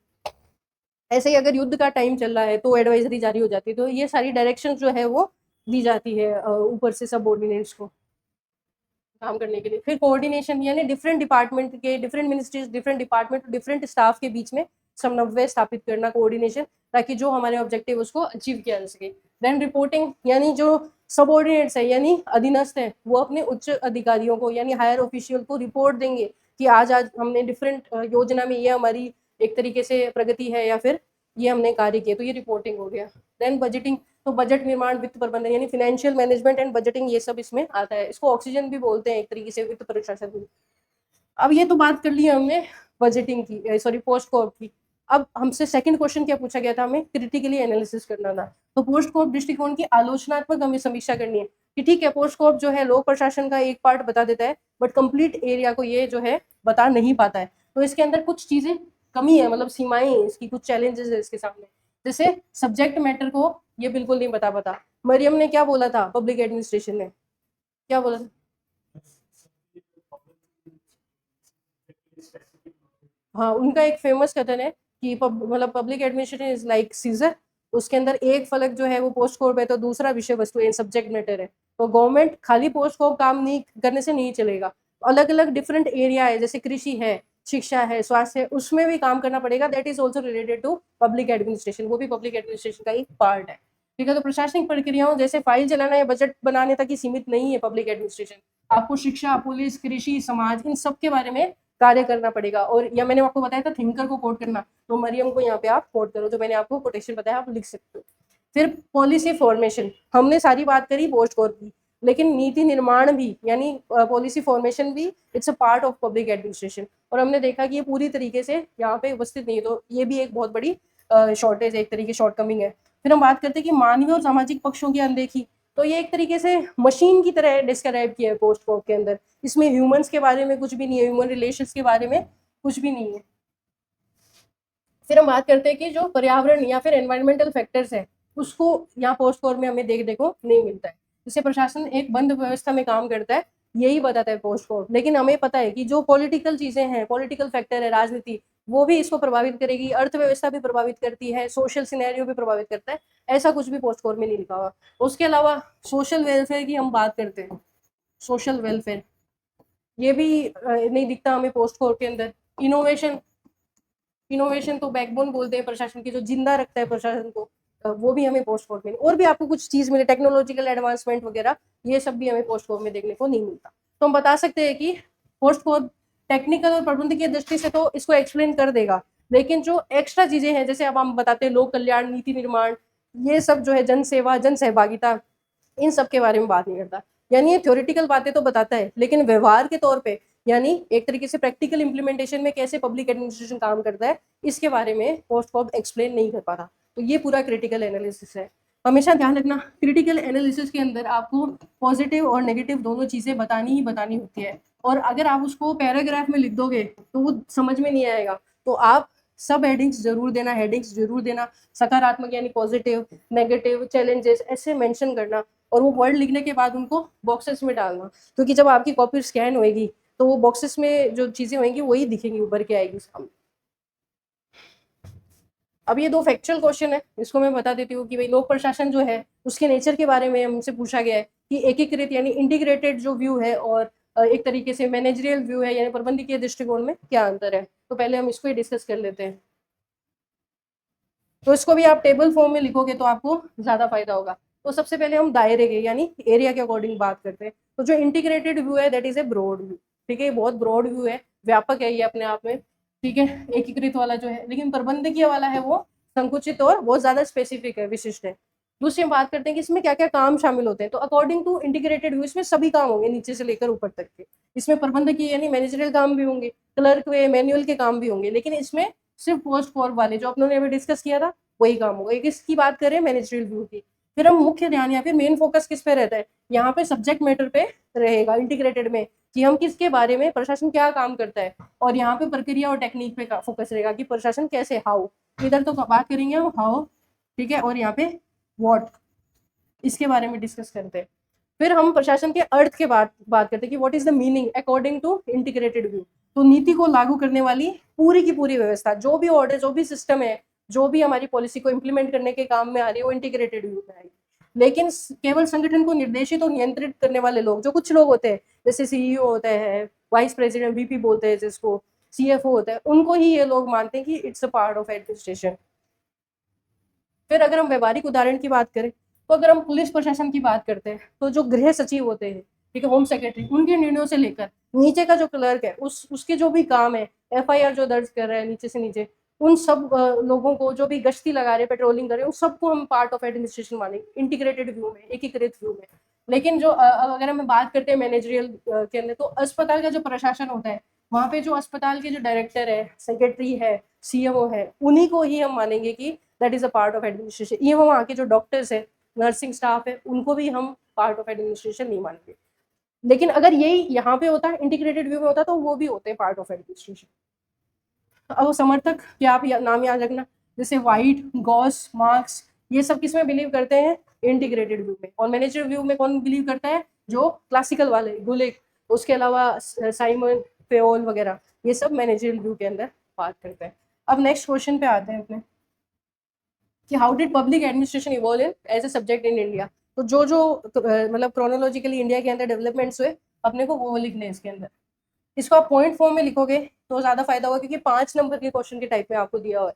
ऐसे ही अगर युद्ध का टाइम चल रहा है तो एडवाइजरी जारी हो जाती है। तो ये सारी डायरेक्शन जो है वो दी जाती है ऊपर से सबऑर्डिनेट्स को काम करने के लिए। फिर कोऑर्डिनेशन, यानी डिफरेंट डिपार्टमेंट के, different ministries, different department, different staff के बीच में समन्वय स्थापित करना, कोऑर्डिनेशन, ताकि जो हमारे ऑब्जेक्टिव उसको अचीव किया जा सके। देन रिपोर्टिंग, यानी जो सबऑर्डिनेट्स है यानी अधीनस्थ है, वो अपने उच्च अधिकारियों को यानी हायर ऑफिशियल को रिपोर्ट देंगे कि आज आज हमने डिफरेंट योजना में ये हमारी एक तरीके से प्रगति है या फिर ये हमने कार्य किया, तो ये रिपोर्टिंग हो गया। देन बजटिंग, तो बजट निर्माण, वित्त प्रबंधन यानी फाइनेंशियल मैनेजमेंट एंड बजटिंग, ये सब इसमें आता है। इसको ऑक्सीजन भी बोलते हैं एक तरीके से, वित्त प्रशासन भी। अब ये तो बात कर ली हमने बजटिंग की, सॉरी पोस्ट कोऑप की। अब हमसे सेकंड क्वेश्चन क्या पूछा गया था, हमें क्रिटिकली एनालिसिस करना था। तो पोस्ट कोऑप दृष्टिकोण की आलोचनात्मक हमें समीक्षा करनी है कि ठीक है, पोस्ट कोऑप जो है लोक प्रशासन का एक पार्ट बता देता है बट कंप्लीट एरिया को ये जो है बता नहीं पाता है। तो इसके अंदर कुछ चीजें कमी है, मतलब सीमाएं, इसकी कुछ चैलेंजेस है इसके सामने। जैसे सब्जेक्ट मैटर को ये बिल्कुल नहीं पता। मरियम ने क्या बोला था, पब्लिक एडमिनिस्ट्रेशन ने क्या बोला था? हाँ, उनका एक फेमस कथन है कि मतलब public administration is like Caesar. उसके अंदर एक फलक जो है वो पोस्ट कोड है, तो दूसरा विषय वस्तु है, सब्जेक्ट मैटर है। तो गवर्नमेंट खाली पोस्ट कोड काम नहीं करने से नहीं चलेगा, अलग अलग डिफरेंट एरिया है, जैसे कृषि है, शिक्षा है, स्वास्थ्य है, उसमें भी काम करना पड़ेगा। That is also related to public administration, वो भी पब्लिक एडमिनिस्ट्रेशन का एक पार्ट है। ठीक है, तो प्रशासनिक प्रक्रियाओं जैसे फाइल चलाना या बजट बनाने तक ही सीमित नहीं है पब्लिक एडमिनिस्ट्रेशन। आपको शिक्षा, पुलिस, कृषि, समाज, इन सब के बारे में कार्य करना पड़ेगा। और या मैंने आपको बताया था थिंकर को कोट करना, तो मरियम को यहाँ पे आप कोट करो, जो मैंने आपको कोटेशन बताया आप लिख सकते हो। फिर पॉलिसी फॉर्मेशन, हमने सारी बात करी पोस्ट कोड की, लेकिन नीति निर्माण भी यानी पॉलिसी फॉर्मेशन भी it's a part of public administration. और हमने देखा कि ये पूरी तरीके से यहाँ पे उपस्थित नहीं है, तो ये भी एक बहुत बड़ी शॉर्टेज है, एक तरीके शॉर्टकमिंग है। फिर हम बात करते हैं कि मानवीय और सामाजिक पक्षों की अनदेखी, तो ये एक तरीके से मशीन की तरह डिस्क्राइब किया है पोस्ट कोड के अंदर। इसमें ह्यूमंस के बारे में कुछ भी नहीं है, ह्यूमन रिलेशंस के बारे में कुछ भी नहीं है। फिर हम बात करते हैं कि जो पर्यावरण या फिर एनवायरमेंटल फैक्टर्स है, उसको यहाँ पोस्ट कोड में हमें देखने को नहीं मिलता है। जैसे प्रशासन एक बंद व्यवस्था में काम करता है, यही बताता है पोस्ट कोड, लेकिन हमें पता है कि जो पॉलिटिकल चीजें हैं, पॉलिटिकल फैक्टर है, राजनीति, वो भी इसको प्रभावित करेगी, अर्थव्यवस्था भी प्रभावित करती है, सोशल सिनेरियो भी प्रभावित करता है। ऐसा कुछ भी पोस्ट कोड में नहीं लिखा हुआ। उसके अलावा सोशल वेलफेयर की हम बात करते हैं, सोशल वेलफेयर ये भी नहीं दिखता हमें पोस्ट कोड के अंदर। इनोवेशन, इनोवेशन तो बैकबोन बोलते हैं प्रशासन की, जो जिंदा रखता है प्रशासन को, वो भी हमें पोस्ट कोड में और भी आपको कुछ चीज मिले, टेक्नोलॉजिकल एडवांसमेंट वगैरह, ये सब भी हमें पोस्ट कोड में देखने को नहीं मिलता। तो हम बता सकते हैं कि पोस्ट कोड टेक्निकल और प्रबंधकीय दृष्टि से तो इसको एक्सप्लेन कर देगा, लेकिन जो एक्स्ट्रा चीजें हैं, जैसे अब हम बताते हैं लोक कल्याण, नीति निर्माण, ये सब जो है, जन सेवा, जन सहभागिता, इन सब के बारे में बात नहीं करता। यानी ये थ्योरेटिकल बातें तो बताता है, लेकिन व्यवहार के तौर पे यानी एक तरीके से प्रैक्टिकल इंप्लीमेंटेशन में कैसे पब्लिक एडमिनिस्ट्रेशन काम करता है, इसके बारे में पोस्ट कोड एक्सप्लेन नहीं कर पाता। तो ये पूरा क्रिटिकल एनालिसिस है। हमेशा ध्यान रखना, क्रिटिकल एनालिसिस के अंदर आपको पॉजिटिव और नेगेटिव दोनों चीजें बतानी ही बतानी होती है, और अगर आप उसको पैराग्राफ में लिख दोगे तो वो समझ में नहीं आएगा। तो आप सब हेडिंग्स जरूर देना, हेडिंग्स जरूर देना, सकारात्मक यानी पॉजिटिव, नेगेटिव, चैलेंजेस ऐसे मेंशन करना, और वो वर्ड लिखने के बाद उनको बॉक्सेस में डालना, क्योंकि जब आपकी कॉपी स्कैन होएगी तो वो बॉक्सेस में जो चीजें होंगी वही दिखेंगी, उभर के आएगी सामने। अब ये दो फैक्चुअल क्वेश्चन है, इसको मैं बता देती हूँ कि भाई लोक प्रशासन जो है उसके नेचर के बारे में हमसे पूछा गया है कि एकीकृत यानी इंटीग्रेटेड जो व्यू है, और एक तरीके से मैनेजरियल व्यू है यानी प्रबंधकीय दृष्टिकोण में क्या अंतर है। तो पहले हम इसको ही डिस्कस कर लेते हैं। तो इसको भी आप टेबल फॉर्म में लिखोगे तो आपको ज्यादा फायदा होगा। तो सबसे पहले हम दायरे के यानी एरिया के अकॉर्डिंग बात करते हैं। तो जो इंटीग्रेटेड व्यू है that is a broad view. ठीक है, बहुत ब्रॉड व्यू है, व्यापक है ये अपने आप में। ठीक है, एकीकृत वाला जो है, लेकिन प्रबंधकीय वाला है वो संकुचित और बहुत ज्यादा स्पेसिफिक है, विशिष्ट है। दूसरी हम बात करते हैं कि इसमें क्या क्या काम शामिल होते हैं। तो अकॉर्डिंग टू इंटीग्रेटेड व्यू इसमें सभी काम होंगे नीचे से लेकर ऊपर तक के। इसमें प्रबंधकीय यानी मैनेजरियल काम भी होंगे, क्लर्क वे मैनुअल के काम भी होंगे, लेकिन इसमें सिर्फ पोस्ट कोड वाले जो अपनों ने अभी डिस्कस किया था वही काम होगा। एक इसकी बात करें मैनेजरियल व्यू की, फिर हम मुख्य ध्यान या फिर मेन फोकस किस पे रहता है, यहाँ पे सब्जेक्ट मैटर पे रहेगा इंटीग्रेटेड में, कि हम किसके बारे में, प्रशासन क्या काम करता है, और यहाँ पे प्रक्रिया और टेक्निक पे फोकस रहेगा कि प्रशासन कैसे, हाउ। इधर तो बात करेंगे हम हाउ, ठीक है, और यहाँ पे व्हाट, इसके बारे में डिस्कस करते हैं। फिर हम प्रशासन के अर्थ के बात करते हैं कि what is the meaning according to integrated view. तो नीति को लागू करने वाली पूरी की पूरी व्यवस्था, जो भी ऑर्डर, जो भी सिस्टम है, जो भी हमारी पॉलिसी को इंप्लीमेंट करने के काम में आ रही है, वो इंटीग्रेटेड व्यू में आएगी। लेकिन केवल संगठन को निर्देशित और नियंत्रित करने वाले लोग, जो कुछ लोग होते हैं, जैसे सीईओ होता है, वाइस प्रेसिडेंट, वीपी बोलते हैं जिसको, सीएफओ होता है, उनको ही ये लोग मानते हैं कि it's a part of administration. फिर अगर हम व्यवहारिक उदाहरण की बात करें, तो अगर हम पुलिस प्रशासन की बात करते हैं, तो जो गृह सचिव होते हैं, ठीक है, होम सेक्रेटरी, उनके निर्णयों से लेकर नीचे का जो क्लर्क है, उसके जो भी काम है, एफआईआर जो दर्ज कर रहा है नीचे से नीचे, उन सब लोगों को, जो भी गश्ती लगा रहे, पेट्रोलिंग कर रहे हैं, उन सबको हम पार्ट ऑफ एडमिनिस्ट्रेशन मानेंगे इंटीग्रेटेड व्यू में, एकीकृत व्यू में। लेकिन जो अगर हम बात करते हैं मैनेजरियल के अंदर, तो अस्पताल का जो प्रशासन होता है, वहाँ पे जो अस्पताल के जो डायरेक्टर है, सेक्रेटरी है, सीएमओ है, उन्हीं को ही हम मानेंगे कि that is a part of administration. ये वहाँ के जो डॉक्टर्स है, नर्सिंग स्टाफ है, उनको भी हम पार्ट ऑफ एडमिनिस्ट्रेशन नहीं मानेंगे। लेकिन अगर यही यहाँ पे होता है, इंटीग्रेटेड व्यू में होता, तो वो भी होते हैं पार्ट ऑफ एडमिनिस्ट्रेशन। अब समर्थक क्या, आप नाम याद रखना, जैसे वाइट, गॉस, मार्क्स, ये सब किस में बिलीव करते हैं? इंटीग्रेटेड व्यू में। और मैनेजर व्यू में कौन बिलीव करता है? जो क्लासिकल वाले, गुलिक, उसके अलावा साइमन, फेओल वगैरह, ये सब मैनेजरियल व्यू के अंदर बात करते हैं। अब नेक्स्ट क्वेश्चन पे आते हैं अपने कि how did public administration evolve in as a subject in India. तो जो मतलब क्रोनोलॉजिकली इंडिया के अंदर डेवलपमेंट्स हुए अपने को वो लिखने हैं इसके अंदर। इसको आप पॉइंट फॉर्म में लिखोगे तो ज्यादा फायदा होगा, क्योंकि 5 नंबर के क्वेश्चन के टाइप में आपको दिया हुआ है।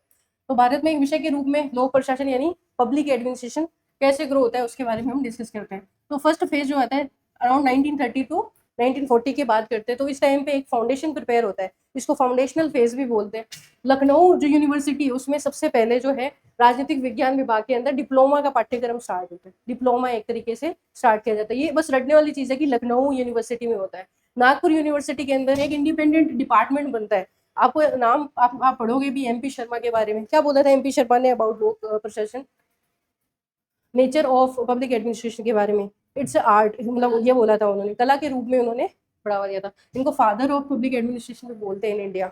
तो भारत में एक विषय के रूप में लोक प्रशासन यानी पब्लिक एडमिनिस्ट्रेशन कैसे ग्रो होता है उसके बारे में हम डिस्कस करते हैं। तो फर्स्ट फेज जो आता है अराउंड 1930 टू 1940 की बात करते हैं। तो इस टाइम पे एक फाउंडेशन प्रिपेयर होता है, इसको फाउंडेशनल फेज भी बोलते हैं। लखनऊ जो यूनिवर्सिटी है उसमें सबसे पहले जो है राजनीतिक विज्ञान विभाग के अंदर डिप्लोमा का पाठ्यक्रम स्टार्ट होता है। डिप्लोमा एक तरीके से स्टार्ट किया जाता है। ये बस रटने वाली चीज है कि लखनऊ यूनिवर्सिटी में होता है। नागपुर यूनिवर्सिटी के अंदर एक इंडिपेंडेंट डिपार्टमेंट बनता है। आपको नाम आप पढ़ोगे भी एमपी शर्मा के बारे में। क्या बोला था एमपी शर्मा ने अबाउट लोक प्रशासन, नेचर ऑफ पब्लिक एडमिनिस्ट्रेशन के बारे में? इट्स आर्ट, मतलब ये बोला था उन्होंने, कला के रूप में उन्होंने बढ़ावा दिया था। इनको फादर ऑफ पब्लिक एडमिनिस्ट्रेशन भी बोलते हैं इन इंडिया।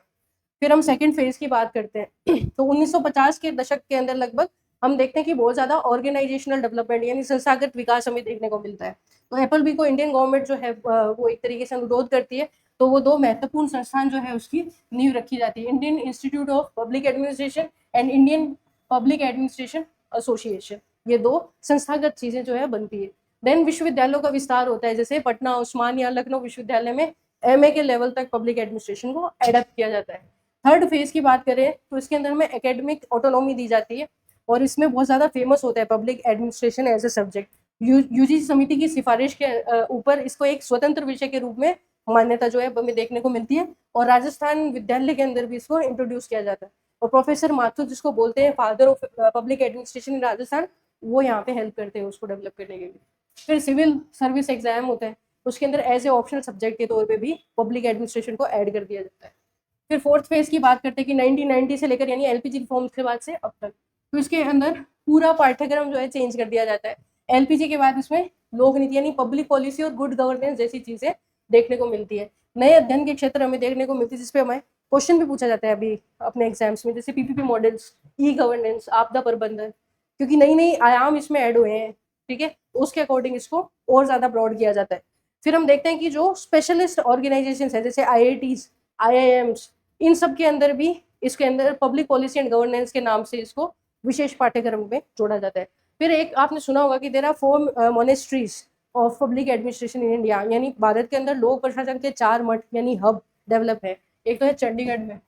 फिर हम सेकंड फेज की बात करते हैं तो 1950 के दशक के अंदर लगभग हम देखते हैं कि बहुत ज्यादा ऑर्गेनाइजेशनल डेवलपमेंट यानी संस्थागत विकास हमें देखने को मिलता है। तो एप्पल बी को इंडियन गवर्नमेंट जो है वो एक तरीके से अनुरोध करती है। तो वो 2 महत्वपूर्ण संस्थान जो है उसकी नींव रखी जाती है, Indian institute of public administration and Indian public administration association. ये 2 संस्थागत चीजें जो है बनती है। देन विश्वविद्यालयों का विस्तार होता है, जैसे पटना, उस्मान या लखनऊ विश्वविद्यालय में एमए के लेवल तक पब्लिक एडमिनिस्ट्रेशन को एडप्ट किया जाता है। थर्ड फेज की बात करें तो इसके अंदर में एकेडमिक ऑटोनॉमी दी जाती है, और इसमें बहुत ज्यादा फेमस होता है public administration as a subject. UGC समिति की सिफारिश के ऊपर इसको एक स्वतंत्र विषय के रूप में मान्यता जो है हमें देखने को मिलती है, और राजस्थान विद्यालय के अंदर भी इसको इंट्रोड्यूस किया जाता है। और प्रोफेसर माथुर, जिसको बोलते हैं फादर ऑफ पब्लिक एडमिनिस्ट्रेशन इन राजस्थान, वो यहाँ पे हेल्प करते हैं उसको डेवलप करने के लिए। फिर सिविल सर्विस एग्जाम होता है, उसके अंदर एज ए ऑप्शनल सब्जेक्ट के तौर पे भी पब्लिक एडमिनिस्ट्रेशन को ऐड कर दिया जाता है। फिर फोर्थ फेज की बात करते हैं कि 1990 से लेकर यानी एलपीजी रिफॉर्म्स के बाद से अब तक, तो इसके अंदर पूरा पाठ्यक्रम जो है चेंज कर दिया जाता है। एलपीजी के बाद इसमें लोक नीति यानी पब्लिक पॉलिसी और गुड गवर्नेंस जैसी चीजें देखने को मिलती है। नए अध्ययन के क्षेत्र हमें देखने को मिलती है, जिसपे हमें क्वेश्चन भी पूछा जाता है अभी अपने एग्जाम्स में, जैसे पीपीपी मॉडल्स, ई गवर्नेंस, आपदा प्रबंधन, क्योंकि नई नई आयाम इसमें ऐड हुए हैं। ठीक है, उसके अकॉर्डिंग इसको और ज्यादा ब्रॉड किया जाता है। फिर हम देखते हैं कि जो स्पेशलिस्ट ऑर्गेनाइजेशन है, जैसे आईआईटीज, आईआईएम्स, इन सब के अंदर भी इसके अंदर पब्लिक पॉलिसी एंड गवर्नेंस के नाम से इसको विशेष पाठ्यक्रम में जोड़ा जाता है। फिर एक आपने सुना होगा कि there are 4 monasteries of public administration in India, यानी भारत के अंदर लोक प्रशासन के 4 मठ यानी हब डेवलप है। एक तो है चंडीगढ़ में,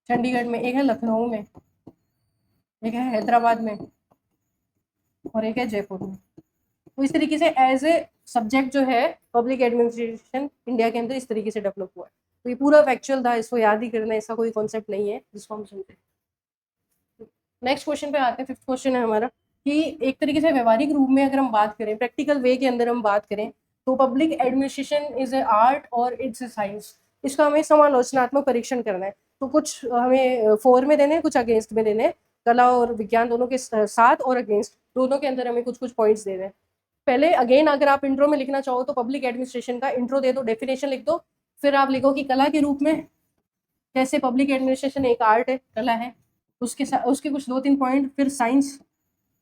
चंडीगढ़ में, एक है लखनऊ में, एक है हैदराबाद में, और एक है जयपुर में। तो इस तरीके से एज ए सब्जेक्ट जो है पब्लिक एडमिनिस्ट्रेशन इंडिया के अंदर इस तरीके से डेवलप हुआ है। तो ये पूरा फैक्चुअल था, इसको याद ही करना, ऐसा कोई कॉन्सेप्ट नहीं है जिसको हम समझे। नेक्स्ट क्वेश्चन पे आते हैं। फिफ्थ क्वेश्चन है हमारा कि एक तरीके से व्यवहारिक रूप में अगर हम बात करें, प्रैक्टिकल वे के अंदर हम बात करें, तो public administration is a art और इट्स ए साइंस। इसका हमें समालोचनात्मक परीक्षण करना है। तो कुछ हमें फॉर में देने हैं, कुछ अगेंस्ट में देने हैं। कला और विज्ञान दोनों के साथ और अगेंस्ट दोनों के अंदर हमें कुछ कुछ पॉइंट्स देने हैं। पहले अगेन अगर आप इंट्रो में लिखना चाहो तो पब्लिक एडमिनिस्ट्रेशन का इंट्रो दे दो, डेफिनेशन लिख दो। फिर आप लिखो कि कला के रूप में कैसे पब्लिक एडमिनिस्ट्रेशन एक आर्ट है, कला है, उसके साथ उसके कुछ 2-3 पॉइंट, फिर साइंस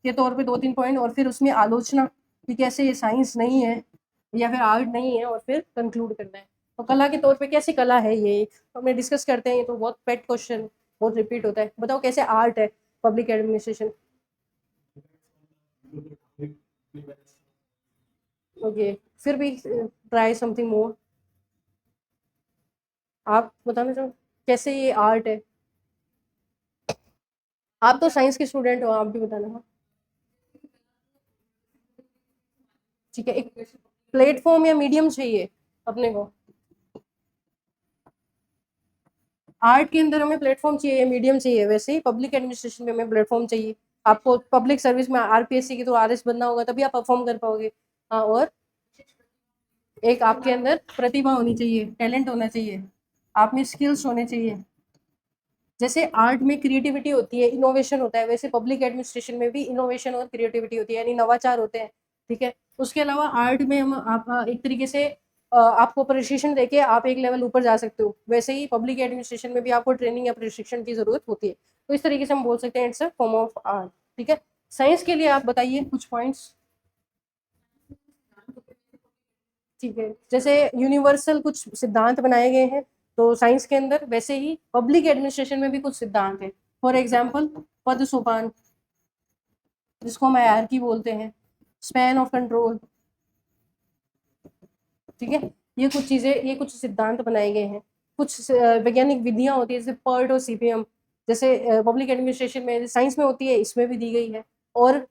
के तौर पे 2-3 पॉइंट, और फिर उसमें आलोचना कि कैसे ये साइंस नहीं है या फिर आर्ट नहीं है, और फिर कंक्लूड करना है। तो कला के तौर पे कैसी कला है ये एक हमने डिस्कस करते हैं। ये तो बहुत पेट क्वेश्चन, बहुत रिपीट होता है। बताओ कैसे आर्ट है पब्लिक एडमिनिस्ट्रेशन? ओके, फिर भी ट्राई समथिंग मोर। आप बताना चाहो कैसे ये आर्ट है? आप तो साइंस के स्टूडेंट हो, आप भी बताना। ठीक है, एक प्लेटफॉर्म या मीडियम चाहिए अपने को। आर्ट के अंदर हमें प्लेटफॉर्म चाहिए, मीडियम चाहिए। वैसे ही पब्लिक एडमिनिस्ट्रेशन में हमें प्लेटफॉर्म चाहिए। आपको पब्लिक सर्विस में आरपीएससी की तो आरएस बनना होगा, तभी आप परफॉर्म कर पाओगे। हाँ, और एक आपके अंदर प्रतिभा होनी चाहिए, टैलेंट होना चाहिए, आप में स्किल्स होने चाहिए। जैसे आर्ट में क्रिएटिविटी होती है, इनोवेशन होता है, वैसे पब्लिक एडमिनिस्ट्रेशन में भी इनोवेशन और क्रिएटिविटी होती है, यानी नवाचार होते हैं। ठीक है, उसके अलावा आर्ट में हम आप एक तरीके से आपको प्रशिक्षण देके आप एक लेवल ऊपर जा सकते हो, वैसे ही पब्लिक एडमिनिस्ट्रेशन में भी आपको ट्रेनिंग या प्रशिक्षण की जरूरत होती है। तो इस तरीके से हम बोल सकते हैं it's a form of art. ठीक है, साइंस के लिए आप बताइए कुछ पॉइंट्स। ठीक है, जैसे यूनिवर्सल कुछ सिद्धांत बनाए गए हैं तो साइंस के अंदर, वैसे ही पब्लिक एडमिनिस्ट्रेशन में भी कुछ सिद्धांत है। फॉर एग्जाम्पल पद सोपान, जिसको हम हायरार्की बोलते हैं, स्पैन ऑफ कंट्रोल। ठीक है, ये कुछ चीजें, ये कुछ सिद्धांत बनाए गए हैं। कुछ वैज्ञानिक विधियां होती है जैसे पर्ट और सीपीएम, जैसे पब्लिक एडमिनिस्ट्रेशन में साइंस में होती है, इसमें भी दी गई है। और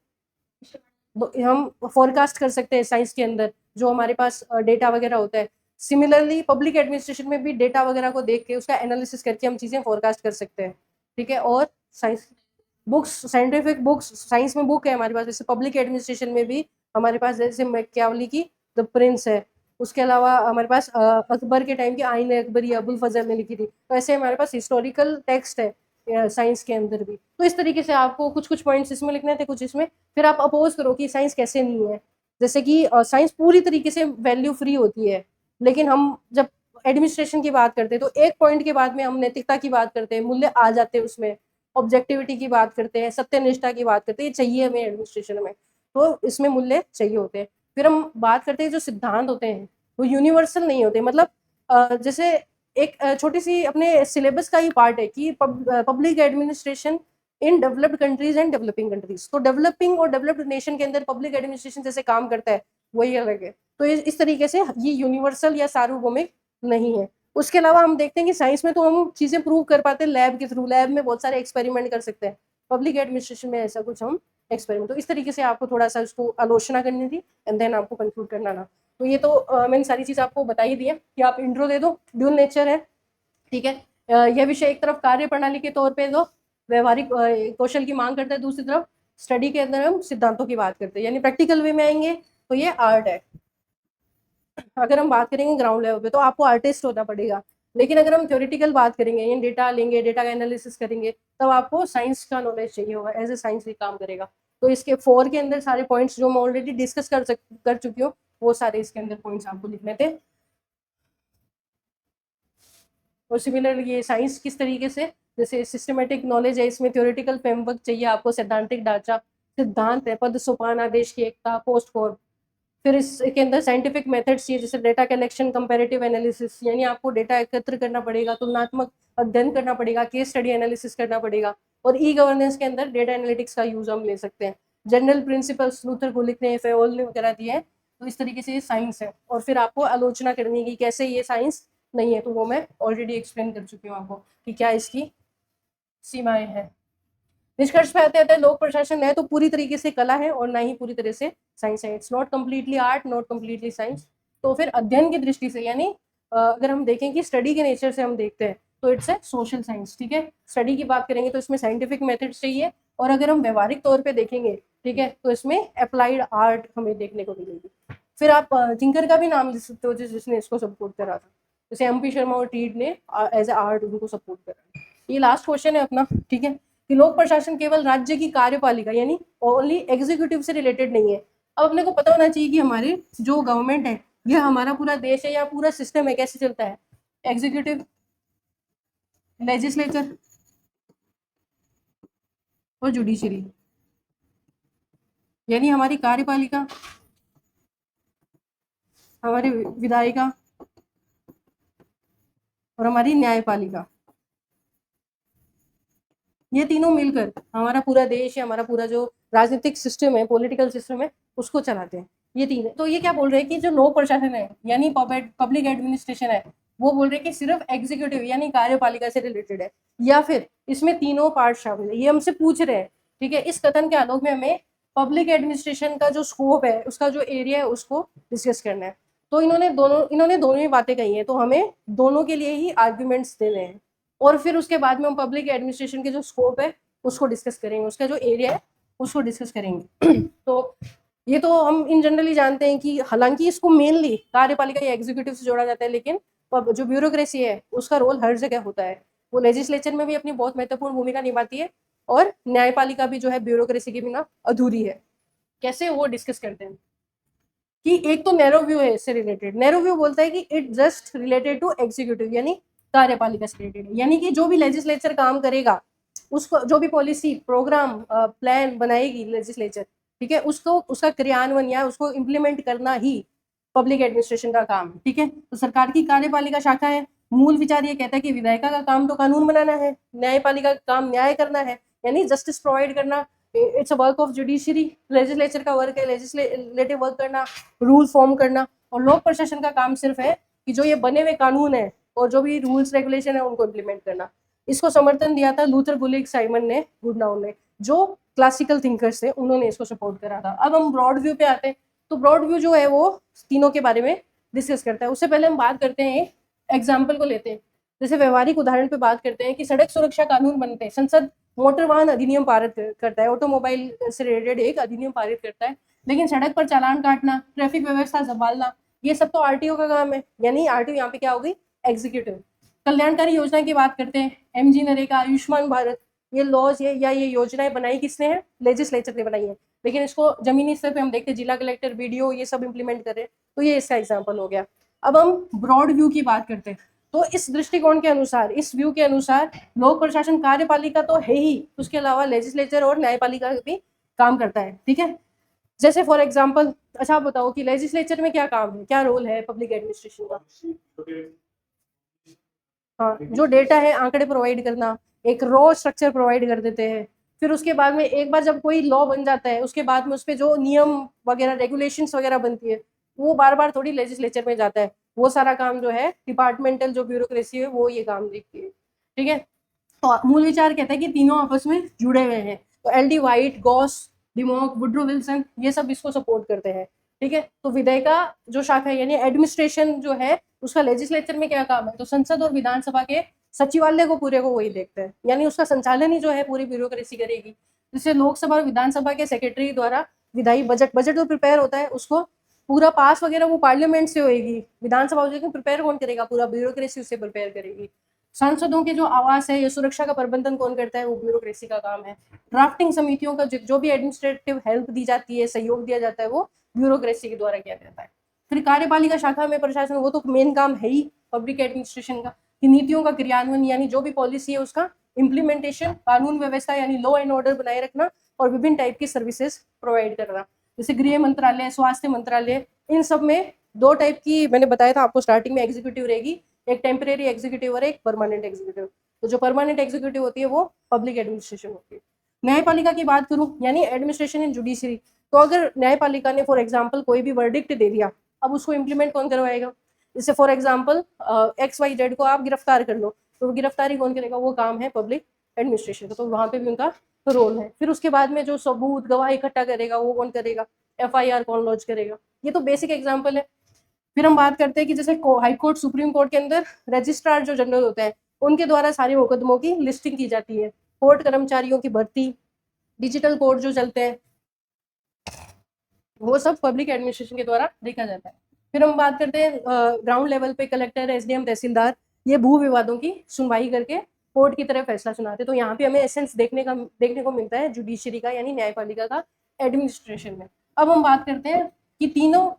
हम फोरकास्ट कर सकते हैं साइंस के अंदर, जो हमारे पास डेटा वगैरह होता है। सिमिलरली पब्लिक एडमिनिस्ट्रेशन में भी डेटा वगैरह को देख के उसका एनालिसिस करके हम चीजें फोरकास्ट कर सकते हैं। ठीक है, और science books, scientific books, science में बुक है हमारे पास, जैसे पब्लिक एडमिनिस्ट्रेशन में भी हमारे पास जैसे मैकियावली की द प्रिंस है। उसके अलावा हमारे पास अकबर के टाइम की आइन अकबरी अबुल फजल ने लिखी थी। तो ऐसे हमारे पास हिस्टोरिकल टेक्स्ट है साइंस के अंदर भी। तो इस तरीके से आपको कुछ कुछ पॉइंट्स इसमें लिखने थे, कुछ इसमें। फिर आप अपोज करो कि साइंस कैसे नहीं है। जैसे कि साइंस पूरी तरीके से वैल्यू फ्री होती है, लेकिन हम जब एडमिनिस्ट्रेशन की बात करते हैं तो एक पॉइंट के बाद में हम नैतिकता की बात करते हैं, मूल्य आ जाते हैं उसमें, ऑब्जेक्टिविटी की बात करते हैं, सत्यनिष्ठा की बात करते हैं, ये चाहिए हमें एडमिनिस्ट्रेशन में, तो इसमें मूल्य चाहिए होते हैं। फिर हम बात करते हैं जो सिद्धांत होते हैं वो यूनिवर्सल नहीं होते, मतलब जैसे एक छोटी सी अपने सिलेबस का ही पार्ट है कि public administration in developed countries and developing countries. तो डेवलपिंग और डेवलप्ड नेशन के अंदर पब्लिक एडमिनिस्ट्रेशन जैसे काम करता है वही अलग है। तो इस तरीके से ये यूनिवर्सल या सार्वभौमिक नहीं है। उसके अलावा हम देखते हैं कि साइंस में तो हम चीजें प्रूव कर पाते हैं लैब के थ्रू, लैब में बहुत सारे एक्सपेरिमेंट कर सकते हैं। पब्लिक एडमिनिस्ट्रेशन में ऐसा कुछ हम एक्सपेरिमेंट, तो इस तरीके से आपको थोड़ा सा उसको आलोचना करनी थी एंड देन आपको कंक्लूड करना ना। तो ये तो मैंने सारी चीज आपको बता ही दी है कि आप इंट्रो दे दो, ड्यूल नेचर है। ठीक है, यह विषय एक तरफ कार्य प्रणाली के तौर पे दो व्यवहारिक कौशल की मांग करता है, दूसरी तरफ स्टडी के अंदर हम सिद्धांतों की बात करते हैं, यानी प्रैक्टिकल वे में आएंगे तो ये आर्ट है। अगर हम बात करेंगे ग्राउंड लेवल पे तो आपको आर्टिस्ट होना पड़ेगा, लेकिन अगर हम थ्योरेटिकल बात करेंगे, यानी डेटा लेंगे, डेटा का एनालिसिस करेंगे, तब आपको साइंस का नॉलेज चाहिए होगा, एज ए साइंस भी काम करेगा। तो इसके 4 के अंदर सारे पॉइंट्स जो मैं ऑलरेडी डिस्कस कर चुकी हूँ, वो सारे इसके अंदर पॉइंट्स आपको लिखने थे। और सिमिलर ये साइंस किस तरीके से, जैसे सिस्टमेटिक नॉलेज है, इसमें थ्योरेटिकल फ्रेमवर्क चाहिए आपको, सैद्धांतिक ढांचा, सिद्धांत है, पद सोपान, आदेश की एकता, पोस्ट फॉर्म। फिर इसके अंदर साइंटिफिक मेथड्स चाहिए, जैसे डेटा कलेक्शन, कंपैरेटिव एनालिसिस, यानी आपको डेटा एकत्र करना पड़ेगा, तुलनात्मक अध्ययन करना पड़ेगा, केस स्टडी एनालिसिस करना पड़ेगा। और ई गवर्नेंस के अंदर डेटा एनालिटिक्स का यूज हम ले सकते हैं। जनरल प्रिंसिपल्स लूथर को लिखने हैं, फेओल ने वगैरह दिए हैं। तो इस तरीके से ये साइंस है। और फिर आपको आलोचना करनी है कि कैसे ये साइंस नहीं है, तो वो मैं ऑलरेडी एक्सप्लेन कर चुकी हूँ आपको कि क्या इसकी सीमाएं हैं। निष्कर्ष पे आते आते लोक प्रशासन है तो पूरी तरीके से कला है और ना ही पूरी तरह से साइंस है। It's not completely art, not completely science. तो फिर अध्ययन की दृष्टि से, यानी अगर हम देखें कि स्टडी के नेचर से हम देखते हैं तो इट्स ए सोशल साइंस। ठीक है, स्टडी की बात करेंगे तो इसमें साइंटिफिक मेथड्स चाहिए, और अगर हम व्यवहारिक तौर पे देखेंगे, ठीक है, तो इसमें अप्लाइड आर्ट हमें देखने को मिलेगी। फिर आप थिंकर का भी नाम ले सकते हो जिसने इसको सपोर्ट करा था, जैसे एम.पी. शर्मा और टीड ने एज ए आर्ट उनको सपोर्ट करा। ये लास्ट क्वेश्चन है अपना। ठीक है, कि लोक प्रशासन केवल राज्य की कार्यपालिका यानी ओनली एग्जीक्यूटिव से रिलेटेड नहीं है। अब अपने को पता होना चाहिए कि हमारे जो गवर्नमेंट है, ये हमारा पूरा देश है या पूरा सिस्टम है, कैसे चलता है। एग्जीक्यूटिव, लेजिस्लेचर और जुडिशरी, यानी हमारी कार्यपालिका, हमारी विधायिका और हमारी न्यायपालिका, ये तीनों मिलकर हमारा पूरा देश है, हमारा पूरा जो राजनीतिक सिस्टम है, पॉलिटिकल सिस्टम है, उसको चलाते हैं। ये तीन है। तो ये क्या बोल रहे हैं कि जो लोक प्रशासन है यानी पब्लिक एडमिनिस्ट्रेशन है, वो बोल रहे हैं कि सिर्फ एग्जीक्यूटिव यानी कार्यपालिका से रिलेटेड है, या फिर इसमें तीनों पार्ट शामिल है, ये हमसे पूछ रहे हैं। ठीक है, इस कथन के आलोक में हमें पब्लिक एडमिनिस्ट्रेशन का जो स्कोप है, उसका जो एरिया है, उसको डिस्कस करना है। तो इन्होंने दोनों ही बातें कही हैं, तो हमें दोनों के लिए ही आर्ग्यूमेंट्स देने हैं। और फिर उसके बाद में हम पब्लिक एडमिनिस्ट्रेशन के जो स्कोप है उसको डिस्कस करेंगे, उसका जो एरिया है उसको डिस्कस करेंगे। तो ये तो हम इन जनरली जानते हैं कि हालांकि इसको मेनली कार्यपालिका या एग्जीक्यूटिव से जोड़ा जाता है, लेकिन जो ब्यूरोक्रेसी है उसका रोल हर जगह होता है। वो लेजिस्लेचर में भी अपनी बहुत महत्वपूर्ण भूमिका निभाती है, और न्यायपालिका भी जो है ब्यूरोक्रेसी के बिना अधूरी है। कैसे वो डिस्कस करते हैं कि एक तो नैरो व्यू है इससे रिलेटेड। नैरो व्यू बोलता है कि it just related to executive, यानी कार्यपालिका से रिलेटेड, यानी कि जो भी लेजिस्लेचर काम करेगा, उसको जो भी पॉलिसी प्रोग्राम प्लान बनाएगी लेजिस्लेचर, ठीक है, उसको उसका क्रियान्वयन या उसको इम्प्लीमेंट करना ही पब्लिक एडमिनिस्ट्रेशन का काम है। ठीक है, तो सरकार की कार्यपालिका शाखा है। मूल विचार ये कहता है कि विधायिका का काम तो कानून बनाना है, न्यायपालिका का काम न्याय करना है, यानी जस्टिस प्रोवाइड करना। It's a work of judiciary. Legislature का वर्क है लेजिस्लेटिव वर्क करना, रूल फॉर्म करना, और लोक प्रशासन का काम सिर्फ है कि जो ये बने हुए कानून है और जो भी रूल्स रेगुलेशन है उनको इम्प्लीमेंट करना। इसको समर्थन दिया था लूथर बुलिक साइमन ने गुडनाउन ने, जो क्लासिकल थिंकर्स थे उन्होंने इसको सपोर्ट करा था। अब हम ब्रॉड व्यू पे आते हैं। तो ब्रॉड व्यू जो है वो तीनों के बारे में डिस्कस करता है। उससे पहले हम बात करते हैं, एग्जाम्पल को लेते हैं। जैसे व्यवहारिक उदाहरण पे बात करते हैं कि सड़क सुरक्षा कानून बनते हैं, संसद मोटर वाहन अधिनियम पारित करता है, ऑटोमोबाइल से रिलेटेड एक अधिनियम पारित करता है, लेकिन सड़क पर चालान काटना, ट्रैफिक व्यवस्था संभालना, ये सब तो आरटीओ का काम है, यानी आरटीओ यहाँ पे क्या होगी, एग्जीक्यूटिव। कल्याणकारी योजना की बात करते हैं, एमजी नरेगा, आयुष्मान भारत, ये लॉज ये योजनाएं बनाई किसने है, लेजिस्लेचर ने बनाई है, लेकिन इसको जमीनी स्तर पे हम देखते हैं जिला कलेक्टर, बीडीओ, ये सब इंप्लीमेंट कर रहे हैं। तो ये इसका एग्जाम्पल हो गया। अब हम ब्रॉड व्यू की बात करते हैं। तो इस दृष्टिकोण के अनुसार, इस व्यू के अनुसार, लोक प्रशासन कार्यपालिका तो है ही, उसके अलावा लेजिस्लेचर और न्यायपालिका भी काम करता है। ठीक है, जैसे फॉर एग्जाम्पल, अच्छा आप बताओ कि लेजिस्लेचर में क्या काम है, क्या रोल है पब्लिक एडमिनिस्ट्रेशन का। हाँ, जो डेटा है, आंकड़े प्रोवाइड करना, एक रॉ स्ट्रक्चर प्रोवाइड कर देते हैं। फिर उसके बाद में एक बार जब कोई लॉ बन जाता है, उसके बाद में उस पर जो नियम वगैरह, रेगुलेशंस वगैरह बनती है, वो बार बार थोड़ी लेजिस्लेचर में जाता है। वो सारा काम जो है डिपार्टमेंटल जो ब्यूरोक्रेसी है वो ये काम देखती है। ठीक है, तो मूल विचार कहता है कि तीनों आपस में जुड़े हुए हैं। तो L D white, Gauss डिमॉक, Woodrow Wilson, ये सब इसको सपोर्ट करते हैं। ठीक है, तो विधायिका जो शाखा है यानी एडमिनिस्ट्रेशन जो है, उसका लेजिस्लेचर में क्या काम है, तो संसद और विधानसभा के सचिवालय को पूरे को वही देखते हैं, यानी उसका संचालन ही जो है पूरी ब्यूरोक्रेसी करेगी। जैसे लोकसभा और विधानसभा के सेक्रेटरी द्वारा विधायी बजट जो प्रिपेयर होता है, उसको पूरा पास वगैरह वो पार्लियामेंट से होगी, विधानसभा प्रिपेयर कौन करेगा, पूरा ब्यूरोक्रेसी उससे प्रिपेयर करेगी। सांसदों के जो आवास है, ये सुरक्षा का प्रबंधन कौन करता है, वो ब्यूरोक्रेसी का काम है। ड्राफ्टिंग समितियों का जो भी एडमिनिस्ट्रेटिव हेल्प दी जाती है, सहयोग दिया जाता है, वो ब्यूरोक्रेसी के द्वारा किया जाता है। फिर कार्यपालिका शाखा में प्रशासन, वो तो मेन काम है ही पब्लिक एडमिनिस्ट्रेशन का, कि नीतियों का क्रियान्वयन, यानी जो भी पॉलिसी है उसका इम्प्लीमेंटेशन, कानून व्यवस्था यानी लॉ एंड ऑर्डर बनाए रखना, और विभिन्न टाइप की सर्विसेज प्रोवाइड करना। जैसे गृह मंत्रालय, स्वास्थ्य मंत्रालय, इन सब में दो टाइप की मैंने बताया था आपको स्टार्टिंग में, एग्जीक्यूटिव रहेगी, एक टेम्परेरी एग्जीक्यूटिव और एक परमानेंट एग्जीक्यूटिव। तो जो परमानेंट एग्जीक्यूटिव होती है वो पब्लिक एडमिनिस्ट्रेशन होती है। न्यायपालिका की बात करूं, यानी एडमिनिस्ट्रेशन इन जुडिशरी। तो अगर न्यायपालिका ने फॉर एग्जांपल कोई भी वर्डिक्ट दे दिया, अब उसको इम्प्लीमेंट कौन करवाएगा। जैसे फॉर एग्जांपल XYZ को आप गिरफ्तार कर लो, तो गिरफ्तारी कौन करेगा, वो काम है पब्लिक एडमिनिस्ट्रेशन का, तो वहां पे भी उनका रोल है। फिर उसके बाद में जो सबूत गवाह इकट्ठा करेगा वो कौन करेगा, FIR कौन लॉन्च करेगा। ये तो बेसिक एग्जाम्पल है। फिर हम बात करते हैं कि जैसे हाई कोर्ट, सुप्रीम कोर्ट के अंदर रजिस्ट्रार जो जनरल होते हैं, उनके द्वारा सारे मुकदमों की लिस्टिंग की जाती है। कोर्ट कर्मचारियों की भर्ती, डिजिटल कोर्ट जो चलते हैं, वो सब पब्लिक एडमिनिस्ट्रेशन के द्वारा देखा जाता है। फिर हम बात करते हैं ग्राउंड लेवल पे कलेक्टर, SDM, तहसीलदार, ये भू विवादों की सुनवाई करके कोर्ट की तरफ फैसला सुनाते। तो यहाँ पे हमें एसेंस देखने को मिलता है जुडिशरी का, यानी न्यायपालिका का एडमिनिस्ट्रेशन में। अब हम बात करते हैं कि तीनों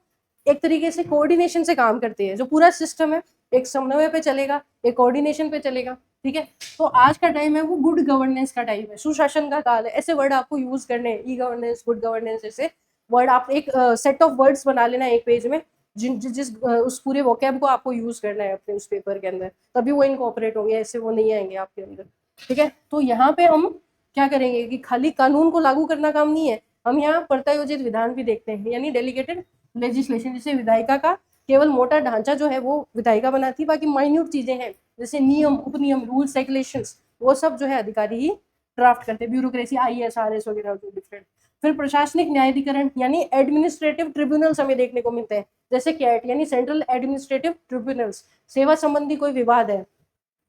एक तरीके से कोऑर्डिनेशन से काम करते हैं। जो पूरा सिस्टम है एक समन्वय पे चलेगा, एक कोऑर्डिनेशन पे चलेगा। ठीक है, तो आज का टाइम है वो गुड गवर्नेंस का टाइम है, सुशासन का काल है। ऐसे वर्ड आपको यूज करने हैं, ई गवर्नेंस, गुड गवर्नेंस, ऐसे वर्ड आप एक सेट ऑफ वर्ड्स बना लेना एक पेज में, जिस उस पूरे वोकैब को आपको यूज करना है अपने उस पेपर के अंदर, तभी वो इनकॉपरेट होंगे, ऐसे वो नहीं आएंगे आपके अंदर। ठीक है, तो यहाँ पे हम क्या करेंगे कि खाली कानून को लागू करना काम नहीं है, हम यहाँ प्रत्यायोजित विधान भी देखते हैं, यानी डेलीगेटेड लेजिस्लेशन। जैसे विधायिका का केवल मोटा ढांचा जो है वो विधायिका बनाती है, बाकी माइन्यूट चीजें हैं जैसे नियम, उपनियम, रूल्स, रेगुलेशंस, वो सब जो है अधिकारी ही ड्राफ्ट करते हैं। ब्यूरोक्रेसी, IAS, RS वगैरह जो डिफरेंट। फिर प्रशासनिक न्यायाधिकरण यानी एडमिनिस्ट्रेटिव ट्रिब्यूनल्स हमें देखने को मिलते हैं, जैसे कैट यानी सेंट्रल एडमिनिस्ट्रेटिव ट्रिब्यूनल्स। सेवा संबंधी कोई विवाद है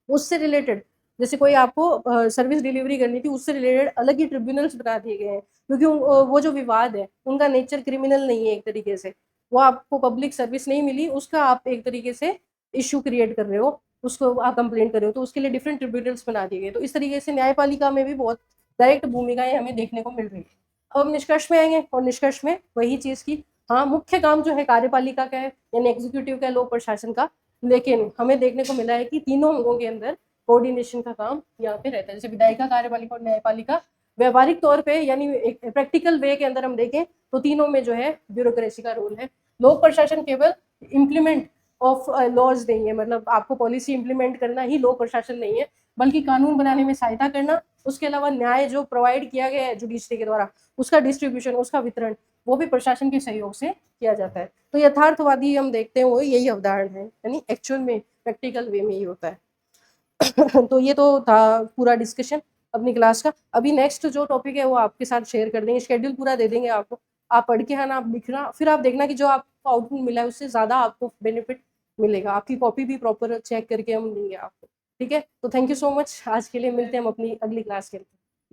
उससे रिलेटेड, जैसे कोई आपको सर्विस डिलीवरी करनी थी, उससे रिलेटेड अलग ही ट्रिब्यूनल्स बना दिए गए हैं, क्योंकि वो जो विवाद है उनका नेचर क्रिमिनल नहीं है एक तरीके से, वो आपको पब्लिक सर्विस नहीं मिली, उसका आप एक तरीके से इश्यू क्रिएट कर रहे हो, उसको आप कंप्लेंट कर रहे हो, तो उसके लिए डिफरेंट ट्रिब्यूनल्स बना दिए गए। तो इस तरीके से न्यायपालिका में भी बहुत डायरेक्ट भूमिकाएं हमें देखने को मिल रही है। अब हम निष्कर्ष में आएंगे, और निष्कर्ष में वही चीज की हाँ, मुख्य काम जो है कार्यपालिका का है, यानी एग्जीक्यूटिव का, लोक प्रशासन का, लेकिन हमें देखने को मिला है कि तीनों अंगों के अंदर कोऑर्डिनेशन का काम यहाँ पे रहता है। जैसे विधायिका, कार्यपालिका और न्यायपालिका, व्यवहारिक तौर पे यानी एक प्रैक्टिकल वे के अंदर हम देखें तो तीनों में जो है ब्यूरोक्रेसी का रोल है। लोक प्रशासन केवल इम्प्लीमेंट ऑफ लॉज नहीं है, मतलब आपको पॉलिसी इंप्लीमेंट करना ही लोक प्रशासन नहीं है, बल्कि कानून बनाने में सहायता करना, उसके अलावा न्याय जो प्रोवाइड किया गया है जुडिशरी के द्वारा, उसका डिस्ट्रीब्यूशन, उसका वितरण, वो भी प्रशासन के सहयोग से किया जाता है। तो यथार्थवादी हम देखते हैं वो यही अवधारण है, यानी एक्चुअल में प्रैक्टिकल वे में ही होता है। तो ये तो था पूरा डिस्कशन अपनी क्लास का। अभी नेक्स्ट जो टॉपिक है वो आपके साथ शेयर कर देंगे, शेड्यूल पूरा दे देंगे आपको, आप पढ़ के आना, आप लिखना, फिर आप देखना कि जो आपको आउटपुट मिला है उससे ज़्यादा आपको बेनिफिट मिलेगा। आपकी कॉपी भी प्रॉपर चेक करके हम देंगे आपको, ठीक है। तो थैंक यू सो मच, आज के लिए मिलते हैं हम अपनी अगली क्लास के लिए।